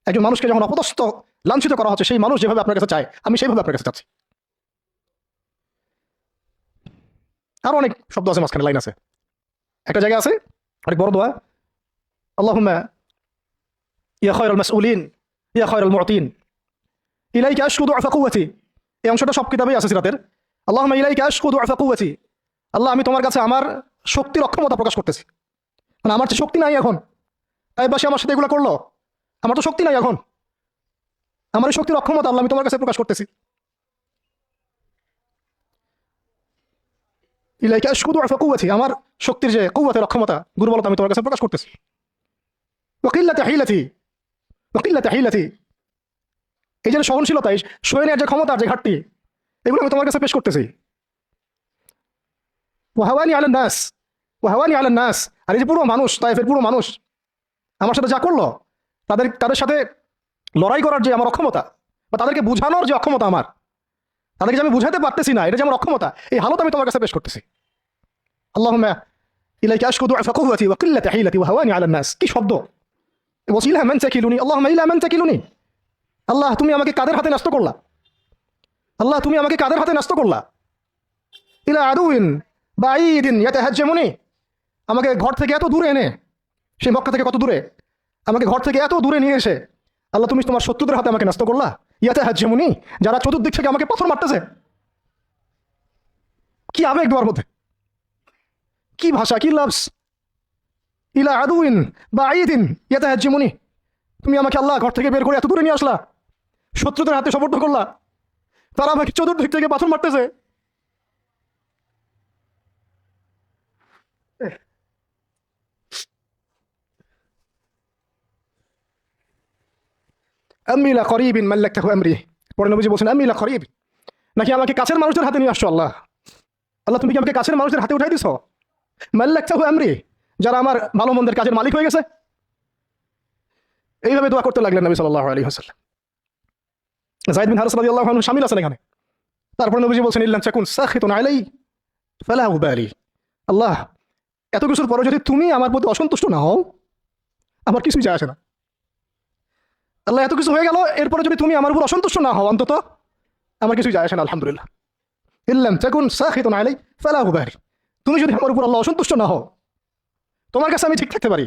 একজন মানুষকে যখন অপদস্থ লাঞ্ছিত করা হচ্ছে, সেই মানুষ যেভাবে আপনার কাছে চায়, আমি সেইভাবে আপনার কাছে চাচ্ছি। আরো অনেক শব্দ আছে, মাঝখানে লাইন আছে। একটা জায়গা আছে অনেক বড় দোয়া, আল্লাহুম্মা ইয়া খায়রাল মাসউলিন ইয়া খায়রাল মুতিন, ইলাইকা আশকু দুআফা কুওয়াতি, এই অংশটা সব কিতাবেই আছে সিরাতের। আল্লাহুম্মা ইলাইকা আশকু দুআফা কুওয়াতি, আল্লাহ আমি তোমার কাছে আমার শক্তির অক্ষমতা প্রকাশ করতেছি। মানে আমার তো শক্তি নাই এখন, তাই বাসে আমার সাথে এগুলো করলো, আমার তো শক্তি নাই এখন, আমার এই শক্তির অক্ষমতা আল্লাহ আমি তোমার কাছে প্রকাশ করতেছি। ইলাইকা আশকু দুআফা কুওয়াতি, আমার শক্তির যে কুওয়াতের অক্ষমতা, দুর্বলতা আমি তোমার কাছে প্রকাশ করতেছি। ওয়া কিল্লাতি হিলাতি, ওয়া কিল্লাতি হিলাতি, এই যে সহনশীলতা, এই সয়ে নেওয়ার যে ক্ষমতা, যে ঘাটতি, এগুলো আমি তোমার কাছে পেশ করতেছি। ওয়াহাওয়ানি আলান নাস, ওয়াহাওয়ানি আলান নাস, আর এই যে পুরো মানুষ, তাইফের পুরো মানুষ আমার সাথে যা করলো, তাদের সাথে লড়াই করার যে আমার অক্ষমতা, বা তাদেরকে বুঝানোর যে অক্ষমতা আমার, তাদেরকে যে আমি বুঝাতে পারতেছি না, এটা যে আমার অক্ষমতা, এই হালত আমি তোমার কাছে পেশ করতেছি। আল্লাহুম্মা ইলাইকা আশকু দুআফা কুওয়াতি ওয়া কিল্লাতি হিলাতি ওয়া হাওয়ানি আলান নাস, কি শব্দ! বলছি ইলা মান তাকিলুনি, আল্লাহুম্মা ইলা মান তাকিলুনি, আল্লাহ তুমি আমাকে কাদের হাতে ন্যস্ত করলা, আল্লাহ তুমি আমাকে কাদের হাতে ন্যস্ত করলা। ইলা আদুইন বাঈদিন ইয়াতাহাজ্জামুনি, আমাকে ঘর থেকে এত দূরে এনে, সেই মক্কা থেকে কত দূরে, আমাকে ঘর থেকে এত দূরে নিয়ে এসে আল্লাহ তুমি তোমার শত্রুদের হাতে আমাকে ন্যস্ত করলা। ইয়াতাহাজ্জামুনি, যারা চতুর্দিক থেকে আমাকে পাথর মারতেছে। কি আবেগ তোমার মধ্যে, কি ভাষা, কি লাফজ! ইলা আদুইন বাঈদিন ইয়াতাহাজ্জামুনি, তুমি আমাকে আল্লাহ ঘর থেকে বের করে এত দূরে নিয়ে আসলা, শত্রুদের হাতে সোপর্দ করলা, তারা আমাকে চতুর্দিক থেকে পাথর মারতেছে। আম্মি লা করিবিন মাল্লাকতাহু আমরি, পরে নবীজি বলছেন আম্মি লা করিব, নাকি আমাকে কাছের মানুষদের হাতে নিয়ে আসছো আল্লাহ, আল্লাহ তুমি কি আমাকে কাছের মানুষদের হাতে উঠাই দিছো। মাল্লাকতাহু আমরি, যারা আমার ভালো মন্দের কাজের মালিক হয়ে গেছে। এইভাবে দোয়া করতে লাগলেন নবী সাল্লাল্লাহু আলাইহি ওয়াসাল্লাম। যায়েদ বিন হারিস রাদিয়াল্লাহু আনহু শামিল আছেন এখানে। তারপর নবীজি বলছেন ইল্লাম তাকুন সাখিতুন আলাই ফালা উবালি, আল্লাহ এত কিছুর পরে যদি তুমি আমার প্রতি অসন্তুষ্ট না হও, আমার কিছুই যায় আসে না। আল্লাহ এত কিছু হয়ে গেল, এরপরে যদি তুমি আমার উপর অসন্তুষ্ট না হও, অন্তত আমার কিছুই যায় আসে না, আলহামদুলিল্লাহ। ইল্লাম তাকুন সাখিতুন আলাই ফালা উবালি, তুমি যদি আমার উপর আল্লাহ অসন্তুষ্ট না হও, তোমার কাছে আমি ঠিক থাকতে পারি,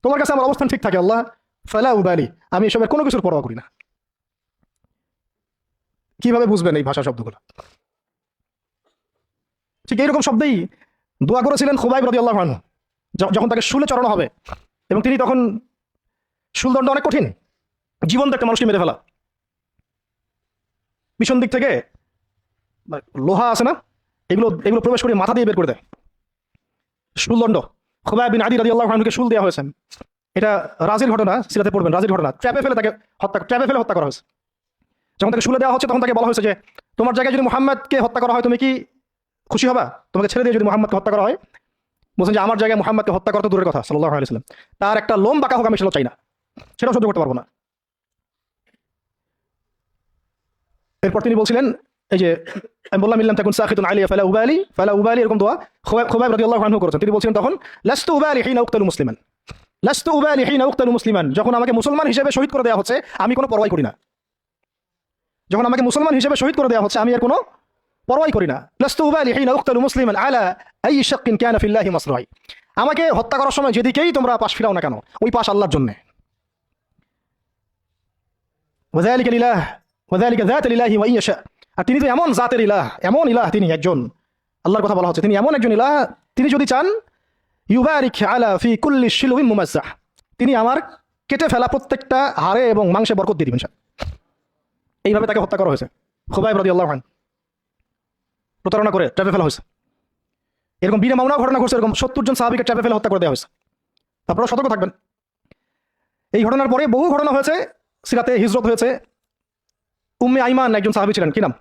তোমার কাছে আমার অবস্থান ঠিক থাকে আল্লাহ, ফালা উবালি, আমি এসবের কোনো কিছুর পরোয়া করি না। কিভাবে বুঝবেন এই ভাষা শব্দগুলো? ঠিক এইরকম শব্দেই দোয়া করেছিলেন খুবাইব রাদিয়াল্লাহু আনহু, যখন তাকে শুলে চড়ানো হবে, এবং তিনি তখন শুলদণ্ড অনেক কঠিন, জীবন্ত একটা মানুষকে মেরে ফেলা, পিছন দিক থেকে লোহা আছে না, এগুলো এগুলো প্রবেশ করে মাথা দিয়ে বের করে দেয়, শুলদণ্ড। খুবাইব বিন আদি রাদিয়াল্লাহু আনহুকে শুল দেওয়া হয়েছে। এটা রাজির ঘটনা, সিরাতে পড়বেন, রাজির ঘটনা। ট্র্যাপে ফেলে হত্যা করা হয়েছে। যখন তাকে শুলে দেওয়া হচ্ছে, তখন তাকে বলা হয়েছে যে তোমার জায়গায় যদি মুহাম্মদকে হত্যা করা হয় তুমি কি খুশি হবা? তোমাকে ছেড়ে দিয়ে যদি মুহাম্মদকে হত্যা করা হয়? বলছেন যে আমার জায়গায় মুহাম্মদকে হত্যা করা তো দূরের কথা, সাল্লাল্লাহু আলাইহি ওয়াসাল্লাম, তার একটা লোম বাঁকা হোক আমি সেটাও চাই না, সেটাও সহ্য করতে পারবো না। এরপর তিনি বলছিলেন, এই যে আমি বললাম ইল্লাম তাকুন সাখিতুন আলাইয়া ফালা উবালি, এরকম দোয়া খুবাইব রাদিয়াল্লাহু আনহু করেছেন। তিনি বলছিলেন তখন লাস্তু উবালি হিনা উকতালু মুসলিমান, লাস্তু উবালি হিনা উকতালু মুসলিমান, যখন আমাকে মুসলমান হিসেবে শহীদ করে দেওয়া হচ্ছে আমি কোনো পরোয়াই করি না। যখন আমাকে মুসলমান হিসেবে শহীদ করে দেওয়া হচ্ছে আমি এর কোনো পরোয়াই করি না। লাস্তু উবালি হিনা উকতালু মুসলিমান আলা আই শাক্কিন কানা ফিল্লাহি মাসরাই, আমাকে হত্যা করার সময় যেদিকেই তোমরা পাশ ফিরাও না কেন, ওই পাশ আল্লাহর জন্য। ওয়াযালিকা লিল্লাহ ওয়াযালিকা যাত লিল্লাহি ওয়া ইয়াশা, আর তিনি তো এমন জাতের ইলাহ, এমন ইলাহ, তিনি একজন, আল্লাহর কথা বলা হচ্ছে, তিনি এমন একজন ইলাহ, তিনি যদি চান ইউবারিক আলা ফি কুল্লি শিলউইন মুমাজ্জাহ, তিনি আমার কেটে ফেলা প্রত্যেকটা হাড়ে এবং মাংসে বরকত দিয়ে দিবেন। এইভাবে তাকে হত্যা করা হয়েছে। খুবাইব রাদিয়াল্লাহু আনহু প্রতারণা করে ট্র্যাপে ফেলা হয়েছে। এরকম বিনা মামলাও ঘটনা ঘটছে, এরকম 70 জন সাহাবীকে ট্র্যাপে ফেলে হত্যা করে দেওয়া হয়েছে। আপনারা সতর্ক থাকবেন। এই ঘটনার পরে বহু ঘটনা হয়েছে, সিরাতে হিজরত হয়েছে। উম্মে আইমান একজন সাহাবী ছিলেন, কি নাম,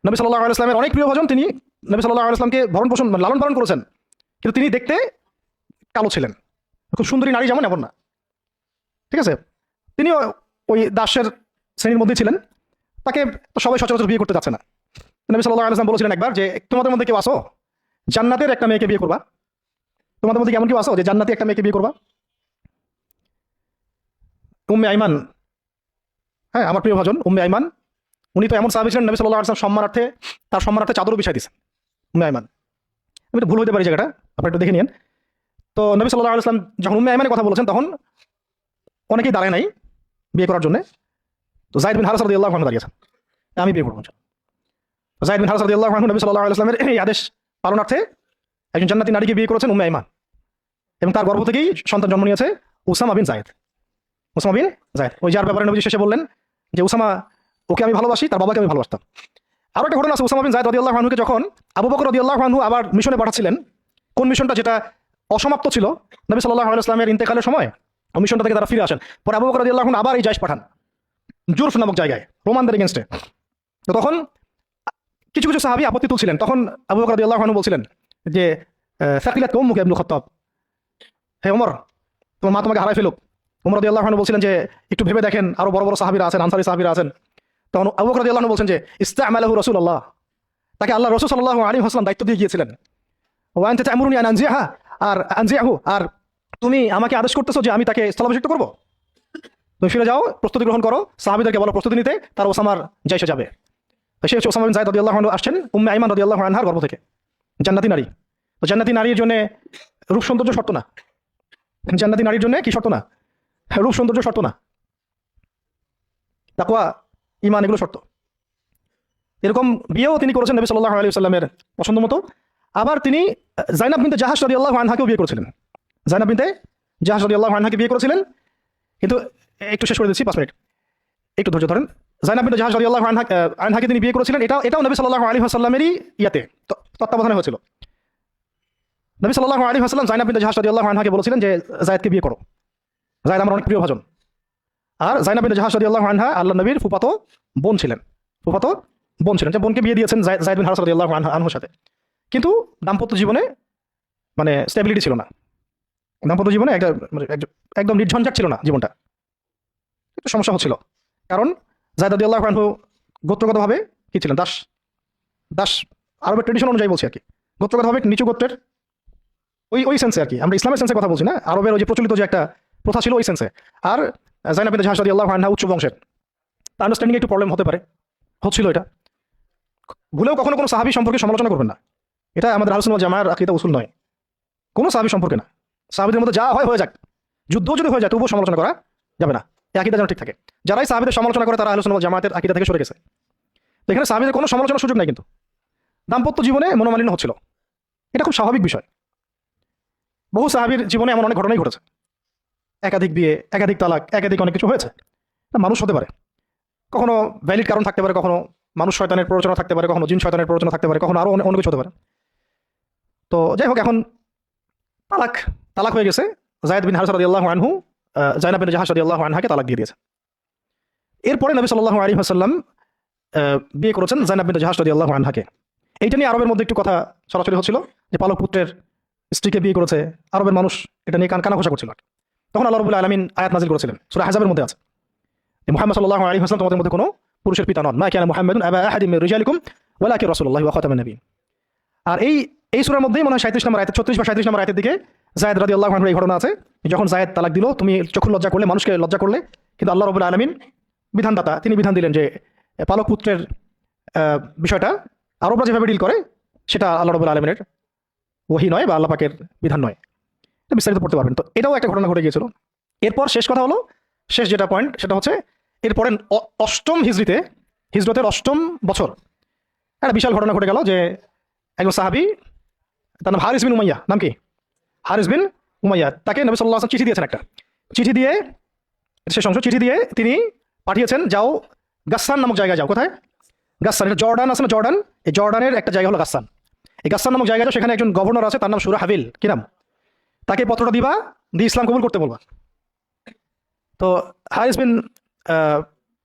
নবী সাল্লাল্লাহু আলাইহি ওয়াসাল্লামের অনেক প্রিয় ভাজন। তিনি নবী সাল্লাল্লাহু আলাইহি ওয়াসাল্লামকে ভরণ পোষণ লালন পালন করেছেন, কিন্তু তিনি দেখতে কালো ছিলেন, খুব সুন্দরী নারী যেমন এমন না, ঠিক আছে। তিনিও ওই দাসের শ্রেণীর মধ্যে ছিলেন, তাকে তো সবাই সচরাচর বিয়ে করতে যাচ্ছে না। নবী সাল্লাল্লাহু আলাইহি ওয়াসাল্লাম বলেছিলেন একবার যে তোমাদের মধ্যে কেউ আসো জান্নাতের একটা মেয়েকে বিয়ে করবা, তোমাদের মধ্যে কেমন কেউ আসো যে জান্নাতি একটা মেয়েকে বিয়ে করবা? উম্মে আইমান, হ্যাঁ আমার প্রিয় ভাজন উম্মে আইমান, উনি তো এমন সাহাবী ছিলেন, নবী সাল্লাল্লাহু আলাইহি ওয়াসাল্লাম সম্মানার্থে তার সম্মানার্থে চাদরও বিছাই দিয়েছেন। উম্মে আইমান, আমি তো ভুল হতে পারি জায়গাটা, আপনারা একটু দেখে নিন। তো নবী সাল্লাল্লাহু আলাইহি ওয়াসাল্লাম যখন উম্মে আইমানের কথা বলেছেন, তখন অনেকেই দাঁড়ায় নাই বিয়ে করার জন্য। তো যায়েদ বিন হারেসা রাদিয়াল্লাহু আনহু দাঁড়িয়েছেন, আমি বিয়ে করবো। যায়েদ বিন হারেসা রাদিয়াল্লাহু আনহু নবী সাল্লাল্লাহু আলাইহি ওয়াসাল্লামের এই আদেশ পালনার্থে একজন জান্নাতি নারীকে বিয়ে করেছেন, উম্মে আইমান, এবং তার গর্ভ থেকেই সন্তান জন্ম নিয়েছে উসামা বিন যায়েদ। উসামা বিন যায়েদ, ওই যার ব্যাপারে নবী শেষে বললেন যে উসামা, ওকে আমি ভালোবাসি, তার বাবাকে আমি ভালোবাসতাম। আরো একটা ঘটনা আছে, উসামা বিন যায়েদ রাদিয়াল্লাহু আনহুকে যখন আবু বকর রাদিয়াল্লাহু আনহু আবার মিশনে পাঠাচ্ছিলেন, কোন মিশনটা যেটা অসমাপ্ত ছিল নবী সাল্লাল্লাহু আলাইহি ওয়াসাল্লামের ইন্তেকালের সময়, ওই মিশনটা থেকে তারা ফিরে আসেন। পরে আবু বকর রাদিয়াল্লাহু আনহু আবার এই জায়শ পাঠান জুরফ নামক জায়গায়, রোমানদের এগেনস্টে। তো তখন কিছু কিছু সাহাবী আপত্তি তুলছিলেন, তখন আবু বকর রাদিয়াল্লাহু আনহু বলছিলেন যে সাকিলাত উম্মুকা ইবনুল খাত্তাব, হে ওমর, তোমার মা তোমাকে হারাই ফেলুক। ওমর রাদিয়াল্লাহু আনহু বলছিলেন যে একটু ভেবে দেখেন, আরো বড় বড় সাহাবীরা আছেন, আনসারী সাহাবীরা আছেন। তখন আবু বকর রাদিয়াল্লাহু আনহু বলছেন যে ইস্তা'মালাহু রাসূলুল্লাহ, তাকে আল্লাহ রাসূল সাল্লাল্লাহু আলাইহি ওয়াসাল্লাম দায়িত্ব দিয়ে গিয়েছিলেন। ওয়া আনতা তা'মুরুনি আন আনজিহা, আর আনজিহু, আর তুমি আমাকে আদেশ করতেছো যে আমি তাকে স্থলাভিষিক্ত করব। তুমি ফিরে যাও, প্রস্তুতি গ্রহণ করো, সাহাবীদেরকে বলো প্রস্তুতি নিতে, তার ওসামার জায়শে যাবে। তো সে হচ্ছে উসামা বিন যায়েদ রাদিয়াল্লাহু আনহু, আসছেন উম্মে আইমান রাদিয়াল্লাহু আনহার গর্ভ থেকে, জান্নাতি নারী। তো জান্নাতি নারীর জন্য রূপ সৌন্দর্য শর্ত না, জান্নাতি নারীর জন্য কি শর্ত না? রূপ সৌন্দর্য শর্ত না, তাকওয়া ঈমান এগুলো শর্ত। এরকম বিয়েও তিনি করেছেন নবী সাল্লাল্লাহু আলাইহি ওয়াসাল্লামের পছন্দ মতো। আবার তিনি যায়নাব বিনতে জাহাশ রাদিয়াল্লাহু আনহাকেও বিয়ে করেছিলেন, যায়নাব বিনতে জাহাশ রাদিয়াল্লাহু আনহাকে বিয়ে করেছিলেন। কিন্তু একটু শেষ করে দিচ্ছি, 5 মিনিট একটু ধৈর্য ধরেন। যায়নাব বিনতে জাহাশ রাদিয়াল্লাহু আনহাকে তিনি বিয়ে করেছিলেন, এটাও নবী সাল্লাল্লাহু আলাইহি ওয়াসাল্লামেরই তত্ত্বাবধানে হয়েছিল। নবী সাল্লাল্লাহু আলাইহি ওয়াসাল্লাম যায়নাব বিনতে জাহাশ রাদিয়াল্লাহু আনহাকে বলেছিলেন যে যায়েদকে বিয়ে করো, যায়েদ আমার অনেক প্রিয় ভাজন। আর যায়নাব বিনতে জাহাশ রাদিয়াল্লাহু আনহা আল্লাহর নবীর ফুফাতো বোন ছিলেন, যে বোনকে বিয়ে দিয়েছেন যায়েদ বিন হারেসা রাদিয়াল্লাহু আনহুর সাথে। কিন্তু দাম্পত্য জীবনে মানে স্টেবিলিটি ছিল না, দাম্পত্য জীবনে একদম নির্ঝঞ্ঝাট ছিল না জীবনটা, একটু সমস্যা হচ্ছিল। কারণ যায়েদ রাদিয়াল্লাহু আনহু গোত্রগতভাবে কি ছিলেন? দাস, আরবের ট্রেডিশন অনুযায়ী বলছি আর কি, গোত্রগতভাবে নিচু গোত্রের, ওই সেন্সে আর কি, আমরা ইসলামের সেন্সে কথা বলছি না, আরবের ওই যে প্রচলিত যে একটা প্রথা ছিল ওই সেন্সে। আর যায়নাব বিনতে জাহাশ রাদিয়াল্লাহু আনহা উচ্চ বংশের, তার আন্ডারস্ট্যান্ডিং একটু প্রবলেম হতে পারে, হচ্ছিল। এটা ভুলেও কখনো কোনো সাহাবী সম্পর্কে সমালোচনা করবেন না, এটা আমাদের আহলে সুন্নাত ওয়াল জামাআর আকীদা উসুল নয়। কোনো সাহাবী সম্পর্কে না, সাহাবীদের মধ্যে যা হয় হয়ে যাক, যুদ্ধ যদি হয়ে যায় তবুও সমালোচনা করা যাবে না, এই আকীদা যেন ঠিক থাকে। যারাই সাহাবীদের সমালোচনা করে তারা আহলে সুন্নাত ওয়াল জামাআতের আকীদা থেকে সরে গেছে। তো এখানে সাহাবীদের কোনো সমালোচনার সুযোগ নাই, কিন্তু দাম্পত্য জীবনে মনোমালিন্য হচ্ছিল, এটা খুব স্বাভাবিক বিষয়। বহু সাহাবীর জীবনে এমন অনেক ঘটনাই ঘটেছে, একাধিক বিয়ে, একাধিক তালাক, একাধিক অনেক কিছু হয়েছে। মানুষ হতে পারে, কখনো ভ্যালিড কারণ থাকতে পারে, কখনো মানুষ শয়তানের প্ররোচনা থাকতে পারে, কখনো জিন শয়তানের প্ররোচনা থাকতে পারে, কখনো আরো অন্য কিছু হতে পারে। তো যাই হোক, এখন তালাক হয়ে গেছে, যায়েদ বিন হারেসা রাদিয়াল্লাহু আনহু যায়নাব বিনতে জাহাশ রাদিয়াল্লাহু আনহাকে তালাক দিয়ে দিয়েছে। এরপরে নবী সাল্লাল্লাহু আলাইহি ওয়াসাল্লাম বিয়ে করেছেন যায়নাব বিনতে জাহাশ রাদিয়াল্লাহু আনহাকে। এইটা নিয়ে আরবের মধ্যে একটু কথা ছড়াছড়ি হচ্ছিল যে পালক পুত্রের স্ত্রীকে বিয়ে করেছে, আরবের মানুষ এটা নিয়ে কানাঘোষা করছিল। তখন আল্লাহ রাব্বুল আলামিন আয়াত নাযিল করেছিলেন, সূরা আহজাবের মধ্যে আছে যে মুহাম্মদ সাল্লাল্লাহু আলাইহি ওয়াসাল্লাম তোমাদের মধ্যে কোনো পুরুষের পিতা নন, মা কানা মুহাম্মাদুন আবা আহাদিন মির রিজালিকুম ওয়ালাকিন রাসূলুল্লাহি ওয়া খাতামান নবিয়্যিন। আর এই সূরার মধ্যেই মনে হয় 37 নম্বর আয়াতে, 36 বা 37 নম্বর আয়াতের দিকে যায়েদ রাদিয়াল্লাহু আনহুর এই ঘটনা আছে, যখন যায়েদ তালাক দিল, তুমি চক্ষু লজ্জা করলে, মানুষকে লজ্জা করলে, কিন্তু আল্লাহ রাব্বুল আলামিন বিধানদাতা, তিনি বিধান দিলেন যে পালক পুত্রের বিষয়টা আরবরা যেভাবে ডিল করে সেটা আল্লাহ রাব্বুল আলামিনের ওহী নয় বা আল্লাহ পাকের বিধান নয়। এটা বিস্তারিত পড়তে পারবেন। তো এটাও একটা ঘটনা ঘটে গিয়েছিল। এরপর শেষ কথা হলো, শেষ যেটা পয়েন্ট সেটা হচ্ছে এরপরে অষ্টম হিজরতের 8ম বছর একটা বিশাল ঘটনা ঘটে গেল যে একজন সাহাবী, তার নাম হারিস বিন উমাইয়া, নাম কি? হারিস বিন উমাইয়া, তাকে নবী সাল্লাল্লাহু আলাইহি ওয়াসাল্লাম চিঠি দিয়েছেন, একটা চিঠি দিয়ে, শেষ অংশ, চিঠি দিয়ে তিনি পাঠিয়েছেন, যাও গাসসান নামক জায়গায় যাও। কোথায়? গাসসান, এটা জর্ডান আছে না, জর্ডান, এই জর্ডানের একটা জায়গা হলো গাসসান। এই গাসসান নামক জায়গাটা, সেখানে একজন গভর্নর আছে, তার নাম সুরাহাবিল, কি নাম? তাকে পত্রটা দিবা, দিয়ে ইসলাম কবুল করতে বলবা। তো হারিস বিন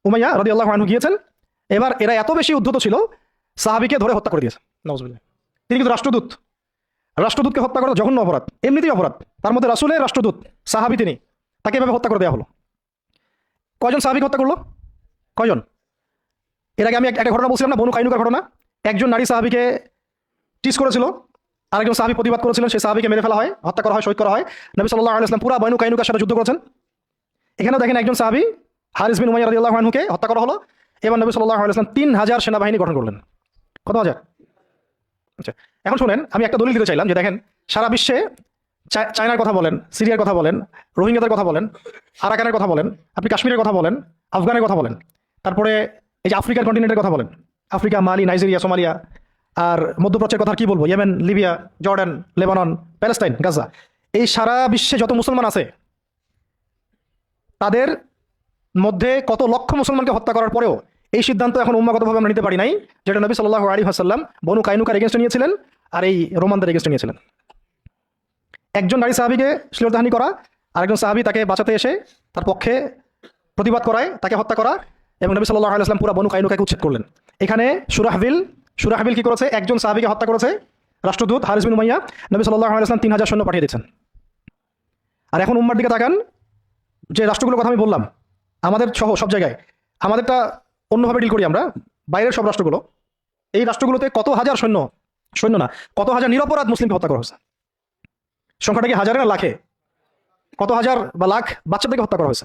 উমাইয়া রাদিয়াল্লাহু আনহু গিয়েছেন। এবার এরা এত বেশি উদ্ধত ছিল, সাহাবীকে ধরে হত্যা করে দিয়েছে, নাউজুবিল্লাহ। তিনি কিন্তু রাষ্ট্রদূতকে হত্যা করা জঘন্য অপরাধ, এমনিতেই অপরাধ, তার মধ্যে রাসূলের রাষ্ট্রদূত সাহাবী, তিনি, তাকে এভাবে হত্যা করে দেওয়া হলো। কয়জন সাহাবীকে হত্যা করলো? কয়জন? এর আগে আমি একটা ঘটনা বলছিলাম না, বনু কাইনুকার ঘটনা। একজন নারী সাহাবীকে টিস করেছিল, আরেকজন সাহাবী প্রতিবাদ করেছিলেন, সেই সাহাবীকে মেরে ফেলা হয়, হত্যা করা হয়, শহীদ করা হয়। নবী সাল্লাল্লাহু আলাইহি ওয়াসাল্লাম পুরা বনু কাইনুকার সাথে যুদ্ধ করেছেন। এখানেও দেখেন একজন সাহাবী হারিস বিন উমাইয়া রাদিয়াল্লাহু আনহুকে হত্যা করা হলো। এবার নবী সাল্লাল্লাহু আলাইহি ওয়াসাল্লাম 3000 সেনাবাহিনী গঠন করলেন। কত হাজার? আচ্ছা, এখন শুনেন, আমি একটা দলিল দিতে চাইলাম যে দেখেন, সারা বিশ্বে চায়নার কথা বলেন, সিরিয়ার কথা বলেন, রোহিঙ্গাদের কথা বলেন, আরাকানের কথা বলেন, আপনি কাশ্মীরের কথা বলেন, আফগানের কথা বলেন, তারপরে এই যে আফ্রিকার কন্টিনেন্টের কথা বলেন, আফ্রিকা, মালি, নাইজেরিয়া, সোমালিয়া, আর মধ্যপ্রাচ্যের কথা কি বলবো, Yemen, Libya, Jordan, Lebanon, Palestine, Gaza, এই সারা বিশ্বে যত মুসলমান আছে তাদের মধ্যে কত লক্ষ মুসলমানকে হত্যা করার পরেও এই সিদ্ধান্ত এখন উম্মাগতভাবে আমরা নিতে পারি নাই, যেটা নবী সাল্লাল্লাহু আলাইহি ওয়াসাল্লাম বনু কাইনুকার এগেনস্টে নিয়েছিলেন আর এই রোমানদের এগেনস্টে নিয়েছিলেন। একজন নারী সাহাবীকে শ্লীলতাহানি করা, আরেকজন সাহাবী তাকে বাঁচাতে এসে তার পক্ষে প্রতিবাদ করায় তাকে হত্যা করা, এবং নবী সাল্লাল্লাহু আলাইহি ওয়াসাল্লাম পুরো বনু কাইনুকাকে উচ্ছেদ করলেন। এখানে সুরাহবিল কি করেছে? একজন সাহাবীকে হত্যা করেছে রাষ্ট্রদূত হারিস বিন উমাইয়া। নবী সাল্লাল্লাহু আলাইহি ওয়াসাল্লাম 3000 সৈন্য পাঠিয়ে দিয়েছেন। আর এখন উম্মার দিকে তাকান, যে রাষ্ট্রগুলোর কথা আমি বললাম আমাদের সহ সব জায়গায়, আমাদেরটা অন্যভাবে ডিল করি আমরা, বাইরের সব রাষ্ট্রগুলো, এই রাষ্ট্রগুলোতে কত হাজার সৈন্য না, কত হাজার নিরপরাধ মুসলিমকে হত্যা করা হয়েছে। সংখ্যাটা কি হাজারে না লাখে? কত হাজার বা লাখ বাচ্চাদেরকে হত্যা করা হয়েছে,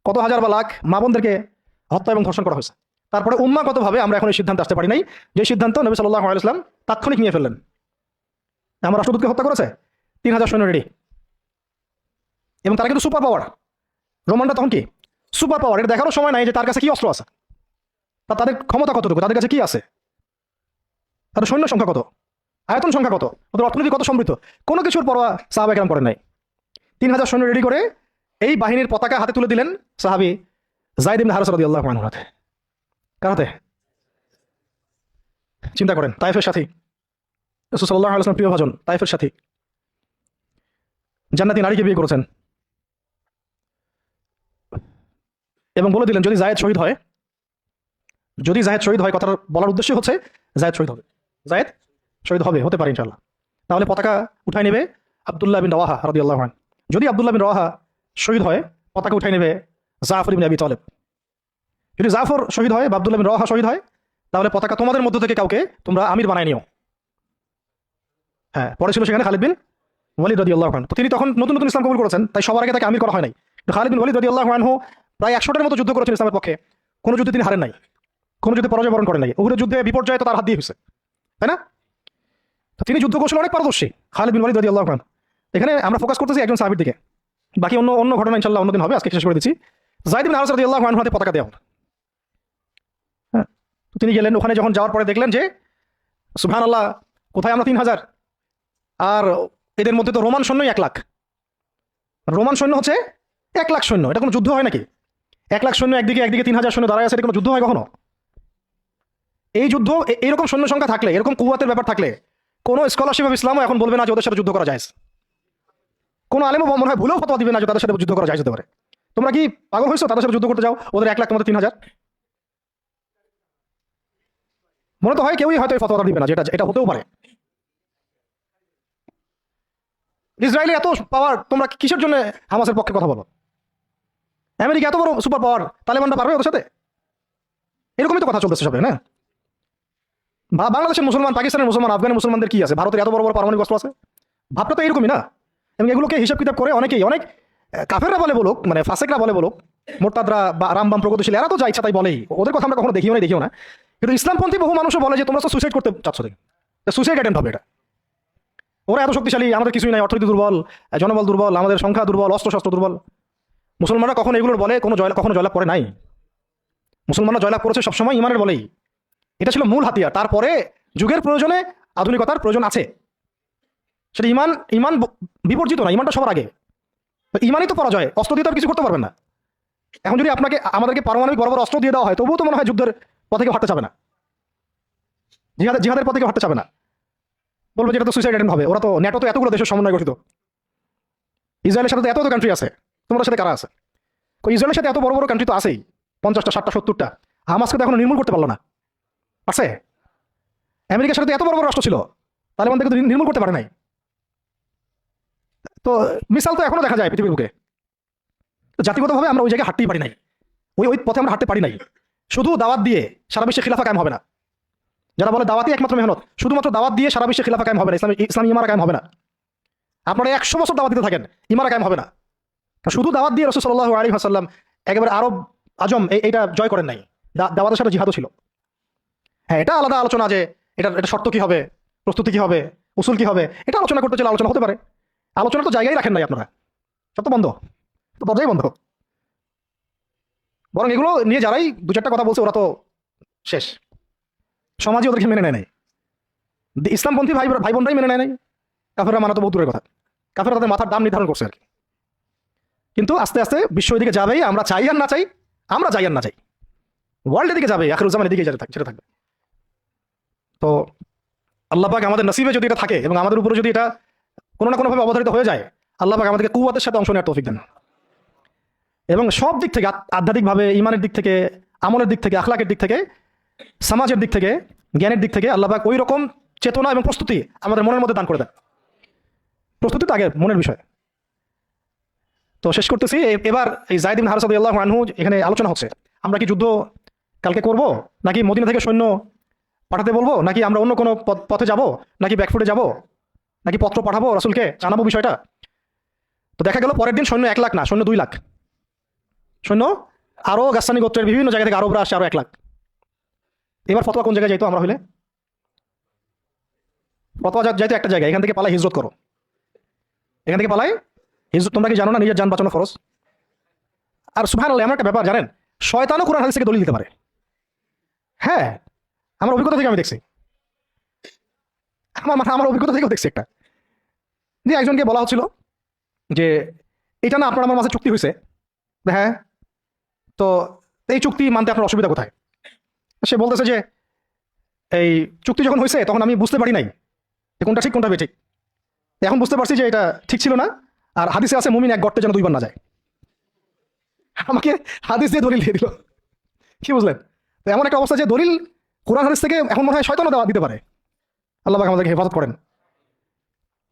কত হাজার বা লাখ মা বোনদেরকে হত্যা এবং ধর্ষণ করা হয়েছে। তারপরে উম্মাগতভাবে আমরা এখন এই সিদ্ধান্তে আসতে পারি নাই, যে সিদ্ধান্ত নবী সাল্লাল্লাহু আলাইহি ওয়াসাল্লাম তাৎক্ষণিক নিয়ে ফেললেন। আমার রাষ্ট্রদূতকে হত্যা করেছে, 3000 সৈন্য রেডি, এবং তারা কিন্তু সুপার পাওয়ার। রোমানরা তখন কি সুপার পাওয়ার, এটা দেখারও সময় নাই যে তার কাছে কি অস্ত্র আছে, তাদের ক্ষমতা কতটুকু, তাদের কাছে কি আছে, তাদের সৈন্য সংখ্যা কত, আয়তন সংখ্যা কত, ওদের অর্থনীতি কত সমৃদ্ধ, কোনো কিছুর পরোয়া সাহাবা একরাম করেন নাই। 3000 সৈন্য রেডি করে এই বাহিনীর পতাকা হাতে তুলে দিলেন সাহাবী যায়েদ ইবনে হারেসা রাদিয়াল্লাহু আনহু হাতে। কার হাতে? চিন্তা করেন, তায়েফের সাথী, রাসূল সাল্লাল্লাহু আলাইহি ওয়াসাল্লাম প্রিয় ভাজন, তায়েফের সাথী, জান্নাতি নারীকে বিয়ে করেছেন, এবং বলে দিলেন যদি জায়েদ শহীদ হয়, কথার বলার উদ্দেশ্য হচ্ছে জায়েদ শহীদ হবে, হতে পারে ইনশাআল্লাহ, তাহলে পতাকা উঠাই নেবে আব্দুল্লাহ বিন রাওয়াহা রাদিয়াল্লাহু আনহু। যদি আব্দুল্লাহ বিন রাওয়াহা শহীদ হয়, পতাকা উঠাই নেবে জাফর ইবনে আবি তালেব। যদি জাফর শহীদ হয় বা আব্দুল্লাহ বিন রাওয়াহা শহীদ হয়, তাহলে পতাকা তোমাদের মধ্য থেকে কাউকে তোমরা আমির বানায় নিও। হ্যাঁ, পরে ছিল সেখানে খালিদ বিন ওয়ালিদ রাদিয়াল্লাহু আনহু। তো তিনি তখন নতুন নতুন ইসলাম কবুল করেছেন, তাই সবার আগে তাকে আমির করা হয় নাই। খালিদ বিন ওয়ালিদ রাদিয়াল্লাহু আনহু প্রায় 100টার মতো যুদ্ধ করেছেন ইসলামের পক্ষে, কোনো যুদ্ধে তিনি হারেন নাই, কোনো যুদ্ধে পরাজয় বরণ করেন নাই। উহুদের যুদ্ধে বিপর্যয় তো তার হাত দিয়ে হয়েছে, তাই না? তো তিনি যুদ্ধ কৌশলে অনেক পারদর্শী, খালিদ বিন ওয়ালিদ রাদিয়াল্লাহু আনহু। এখানে আমরা ফোকাস করতেছি একজন সাহাবীর দিকে, বাকি অন্য ঘটনা ইনশাআল্লাহ অন্যদিন হবে, আজকে শেষ করে দিচ্ছি। যায়েদ বিন হারেসা রাদিয়াল্লাহু আনহু হাতে পতাকা দেওয়া হলো। হ্যাঁ, তিনি গেলেন, ওখানে যখন যাওয়ার পরে দেখলেন যে সুবহানাল্লাহ, কোথায় আমরা 3000, আর এদের মধ্যে তো রোমান সৈন্যই 1 লাখ। রোমান সৈন্য হচ্ছে 1 লাখ সৈন্য, এটা কোনো যুদ্ধ হয় নাকি? 1 লাখ সৈন্য একদিকে 3000 সৈন্য দাঁড়ায় আছে, এটা কোনো যুদ্ধ হয় কখনো? এই যুদ্ধ, এইরকম সৈন্য সংখ্যা থাকলে, এরকম কুওয়াতের ব্যাপার থাকলে, কোনো স্কলারশিপ অফ ইসলামও এখন বলবে না যে ওদের সাথে যুদ্ধ করা যায়। কোনো আলেমও মনে হয় ভুলেও ফতোয়া দিবে না যে তাদের সাথে যুদ্ধ করা যায় হতে পারে। তোমরা কি পাগল হয়েছো? তাদের সাথে যুদ্ধ করতে যাও, ওদের 1 লাখ, তোমাদের 3000। মনে তো হয় কেউই হয়তো এই ফতোয়াটা দিবে না, যেটা এটা হতেও পারে। ইসরায়েলের এত পাওয়ার, তোমরা কিসের জন্য হামাসের পক্ষে কথা বলো? আমেরিকা এত বড় সুপার পাওয়ার, তালেবানরা পারবে ওদের সাথে? এরকমই তো কথা চলতেছে সবে, না? বাংলাদেশের মুসলমান, পাকিস্তানের মুসলমান, আফগানের মুসলমানদের কি আছে? ভারতের এত বড় বড় পারমাণবিক অস্ত্র আছে। ভাবটা তো এরকমই না? এবং এগুলোকে হিসাব কিতাব করে অনেক কাফেররা বলে বলুক, মানে ফাসেকরা বলে বলুক, মোরতাদরা বা রামবাম প্রগতিশীল, এরা তো যা ইচ্ছা তাই বলেই, ওদের কথা আমরা কখনো দেখিও না। কিন্তু ইসলামপন্থী বহু মানুষও বলে যে তোমরা তো সুইসাইড করতে চাচ্ছ, সুইসাইড অ্যাটেম্প হবে এটা। ওরা এত শক্তিশালী, আমাদের কিছুই নাই, অর্থনীতি দুর্বল, জনবল দুর্বল, আমাদের সংখ্যা দুর্বল, অস্ত্রশস্ত্র দুর্বল। মুসলমানরা কখনো এগুলোর বলে কখনো জয়লাভ করে নাই। মুসলমানরা জয়লাভ করেছে সবসময় ইমানের বলেই, এটা ছিল মূল হাতিয়ার। তারপরে যুগের প্রয়োজনে আধুনিকতার প্রয়োজন আছে, সেটা ইমান বিবর্জিত না, ইমানটা সবার আগে। ইমানই তো পরাজয়, অস্ত্র দিয়ে তো আর কিছু করতে পারবেন না। এখন যদি আমাদেরকে পারমাণবিক বড় বড় অস্ত্র দিয়ে দেওয়া হয়, তবুও তো মনে হয় যুদ্ধের পথে কেউ হাঁটতে চাবে না, জিহাদের পথে কেউ হাঁটতে চাবে না, বলবো যে এটা তো সুইসাইড অ্যাটেম্প হবে। ওরা তো ন্যাটো তো এতগুলো দেশের সমন্বয় গঠিত, ইসরায়েলের সাথে তো এত কান্ট্রি আছে, তোমাদের সাথে কারা আছে? ইসরায়েলের সাথে এত বড় বড় কান্ট্রি তো আছেই, 50টা 60টা 70টা। হামাসকে তো এখনো নির্মূল করতে পারলো না, আছে? আমেরিকার সাথে এত বড় বড় রাষ্ট্র ছিল, তালেবান থেকে তো নির্মূল করতে পারে নাই। তো মিসাল তো এখনো দেখা যায় পৃথিবীর বুকে। তো জাতিগতভাবে আমরা ওই জায়গায় হাঁটতেই পারি নাই, ওই পথে আমরা হাঁটতে পারি নাই। শুধু দাওয়াত দিয়ে সারা বিশ্বে খিলাফা কায়েম হবে না। যারা বলে দাওয়াতই একমাত্র মেহনত, শুধুমাত্র দাওয়াত দিয়ে সারা বিশ্বে খিলাফা কায়েম হবে না, ইসলামী ইমারা কায়েম হবে না। আপনারা 100 বছর দাওয়াত দিতে থাকেন, ইমারা কায়েম হবে না। শুধু দাওয়াত দিয়ে রাসূল সাল্লাল্লাহু আলাইহি ওয়াসাল্লাম একেবারে আরব আজম এইটা জয় করেন নাই, দাওয়াতের সাথে জিহাদও ছিল। হ্যাঁ, এটা আলাদা আলোচনা যে এটা শর্ত কি হবে, প্রস্তুতি কি হবে, উসুল কি হবে, এটা আলোচনা করতে চাইলে আলোচনা হতে পারে। আলোচনা তো জায়গায় রাখেন নাই আপনারা, সব তো বন্ধ, তো দরজাই বন্ধ। বরং এগুলো নিয়ে যারাই দু চারটা কথা বলছে ওরা তো শেষ, সমাজে ওদেরকে মেনে নেয় নাই, ইসলামপন্থী ভাই ভাই বোনরাই মেনে নেয় নাই, কাফেররা মানা তো বহুত দূরের কথা, কাফেররা তাদের মাথার দাম নির্ধারণ করছে আর কি। কিন্তু আস্তে আস্তে বিশ্ব এদিকে যাবেই, আমরা চাই আর না চাই, আমরা চাই আর না চাই, ওয়ার্ল্ডের দিকে যাবে, আখিরুজ্জামানের দিকে যেটা থাকবে। তো আল্লাহ পাক আমাদের নসিবে যদি এটা থাকে এবং আমাদের উপরে যদি এটা কোনো না কোনোভাবে অবধারিত হয়ে যায়, আল্লাহ পাক আমাদেরকে কুওয়াতের সাথে অংশ নেওয়ার তৌফিক দেন। এবং সব দিক থেকে, আধ্যাত্মিকভাবে, ইমানের দিক থেকে, আমলের দিক থেকে, আখলাকের দিক থেকে, সমাজের দিক থেকে, জ্ঞানের দিক থেকে আল্লাহ পাক ওই রকম চেতনা এবং প্রস্তুতি আমাদের মনের মধ্যে দান করে দেন। প্রস্তুতি তো আগে মনের বিষয়। তো শেষ করতেছি, এবার এই যায়েদ ইবনে হারেসা রাদিয়াল্লাহু আনহু এখানে আলোচনা হচ্ছে, আমরা কি যুদ্ধ কালকে করব, নাকি মদিনা থেকে সৈন্য পাঠাতে বলবো, নাকি আমরা অন্য কোনো পথে যাব, নাকি ব্যাকফুটে যাব, নাকি পত্র পাঠাবো রাসূলকে জানাবো বিষয়টা। তো দেখা গেল পরের দিন সৈন্য 1 লাখ না, সৈন্য 2 লাখ সৈন্য, আরো গাসসানি গোত্রের বিভিন্ন জায়গা থেকে আরবরা আসছে আরো 1 লাখ। এবার ফতোয়া কোন জায়গায় যাইতো আমরা হইলে? ফতোয়া যাইতো একটা জায়গায়, এখান থেকে পালাই হিজরত করো, এখান থেকে পালাই হিজরত। তোমরা কি জানো না নিজের জান বাঁচানো খরচ? আর সুবহানাল্লাহ, এমন একটা ব্যাপার জানেন, শয়তানও কোরআন হাদিস থেকে দলিল দিতে পারে। হ্যাঁ, আমার অভিজ্ঞতা থেকে আমি দেখছি, আমার অভিজ্ঞতা থেকেও দেখছি একটা, যে একজনকে বলা হচ্ছিল যে এটা না আপনার আমার মাঝে চুক্তি হয়েছে, হ্যাঁ, তো এই চুক্তি মানতে আপনার অসুবিধা কোথায়? সে বলতেছে যে এই চুক্তি যখন হয়েছে তখন আমি বুঝতে পারি নাই যে কোনটা ঠিক কোনটা বেঠিক, এখন বুঝতে পারছি যে এটা ঠিক ছিল না, আর হাদিসে আছে মুমিন এক গর্তে যেন 2 বার না যায়। আমাকে হাদিস দিয়ে দলিল দিয়ে দিল, কি বুঝলেন? তো এমন একটা অবস্থা যে দলিল কোরআন হাদিস থেকে এখন মনে হয় শয়তানও দেওয়া দিতে পারে। আল্লাহ পাক আমাদেরকে হেফাজত করেন।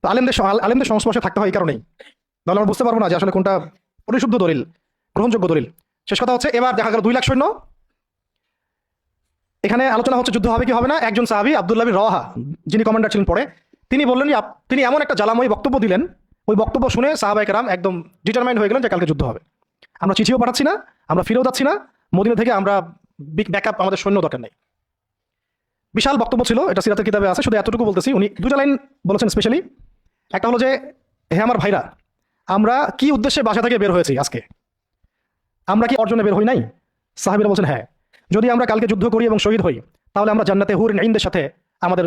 তো আলেমদের সংস্পর্শে থাকতে হয় এই কারণেই, তাহলে আমরা বুঝতে পারবো না যে আসলে কোনটা পরিশুদ্ধ দলিল, গ্রহণযোগ্য দলিল। শেষ কথা হচ্ছে, এবার দেখা গেল 2 লাখ সৈন্য, এখানে আলোচনা হচ্ছে যুদ্ধ হবে কি হবে না। একজন সাহাবী আব্দুল্লাহ বিন রওয়াহা, যিনি কমান্ডার ছিলেন পরে, তিনি বললেন, তিনি এমন একটা জ্বালাময়ী বক্তব্য দিলেন, ওই বক্তব্য শুনে সাহাবায়ে কেরাম একদম ডিটারমাইন্ড হয়ে গেলেন যে কালকে যুদ্ধ হবে। আমরা চিঠিও পাঠাচ্ছি না, আমরা ফিরেও যাচ্ছি না মদিনা থেকে, আমরা ব্যাকআপ, আমাদের সৈন্য দরকার নেই। বিশাল বক্তব্য ছিল, এটা সিরাতের কিতাবে আছে, শুধু এতটুকু বলতেছি। উনি 2টা লাইন বলেছেন স্পেশালি। একটা হলো যে, হে আমার ভাইরা, আমরা কি উদ্দেশ্যে বাসা থেকে বের হয়েছি আজকে, আমরা কি অর্জনে বের হই নাই? সাহাবীরা বলছেন হ্যাঁ, যদি আমরা কালকে যুদ্ধ করি এবং শহীদ হই, তাহলে আমরা জান্নাতে হুরিন আইনদের সাথে আমাদের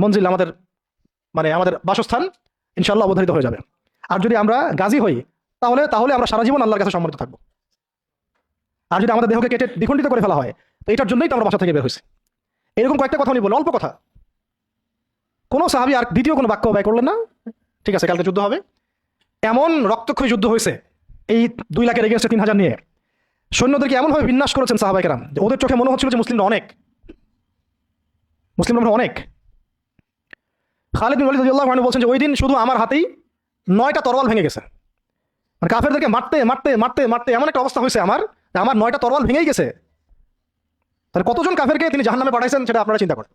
মঞ্জিল, আমাদের বাসস্থান ইনশাআল্লাহ অবধারিত হয়ে যাবে। আর যদি আমরা গাজী হই, তাহলে আমরা সারা জীবন আল্লাহর কাছে সম্মানিত থাকবো। আর যদি আমাদের দেহকে কেটে দ্বিখণ্ডিত করে ফেলা হয়, তো এটার জন্যই তো আমরা বাসা থেকে বের হয়েছি। এরকম কয়েকটা কথা উনি বললেন, অল্প কথা। কোনো সাহাবী আর দ্বিতীয় কোনো বাক্য ব্যয় করলেন না, ঠিক আছে কালকে যুদ্ধ হবে। এমন রক্তক্ষয়ী যুদ্ধ হয়েছে এই 2 লাখের এগেন্স্টে 3000 নিয়ে, সৈন্যদেরকে এমনভাবে বিন্যাস করেছেন সাহাবায়ে কেরাম যে ওদের চোখে মনে হচ্ছিল যে মুসলিমরা অনেক। খালিদ বিন ওয়ালিদ রাদিয়াল্লাহু আনহু বলছেন যে ওই দিন শুধু আমার হাতেই 9টা তরোয়াল ভেঙে গেছে। মানে কাফেরদেরকে মারতে মারতে মারতে মারতে এমন একটা অবস্থা হয়েছে আমার, যে আমার 9টা তরোয়াল ভেঙেই গেছে। তাহলে কতজন কাফেরকে তিনি জাহান্নামে পাঠাইছেন সেটা আপনারা চিন্তা করেন।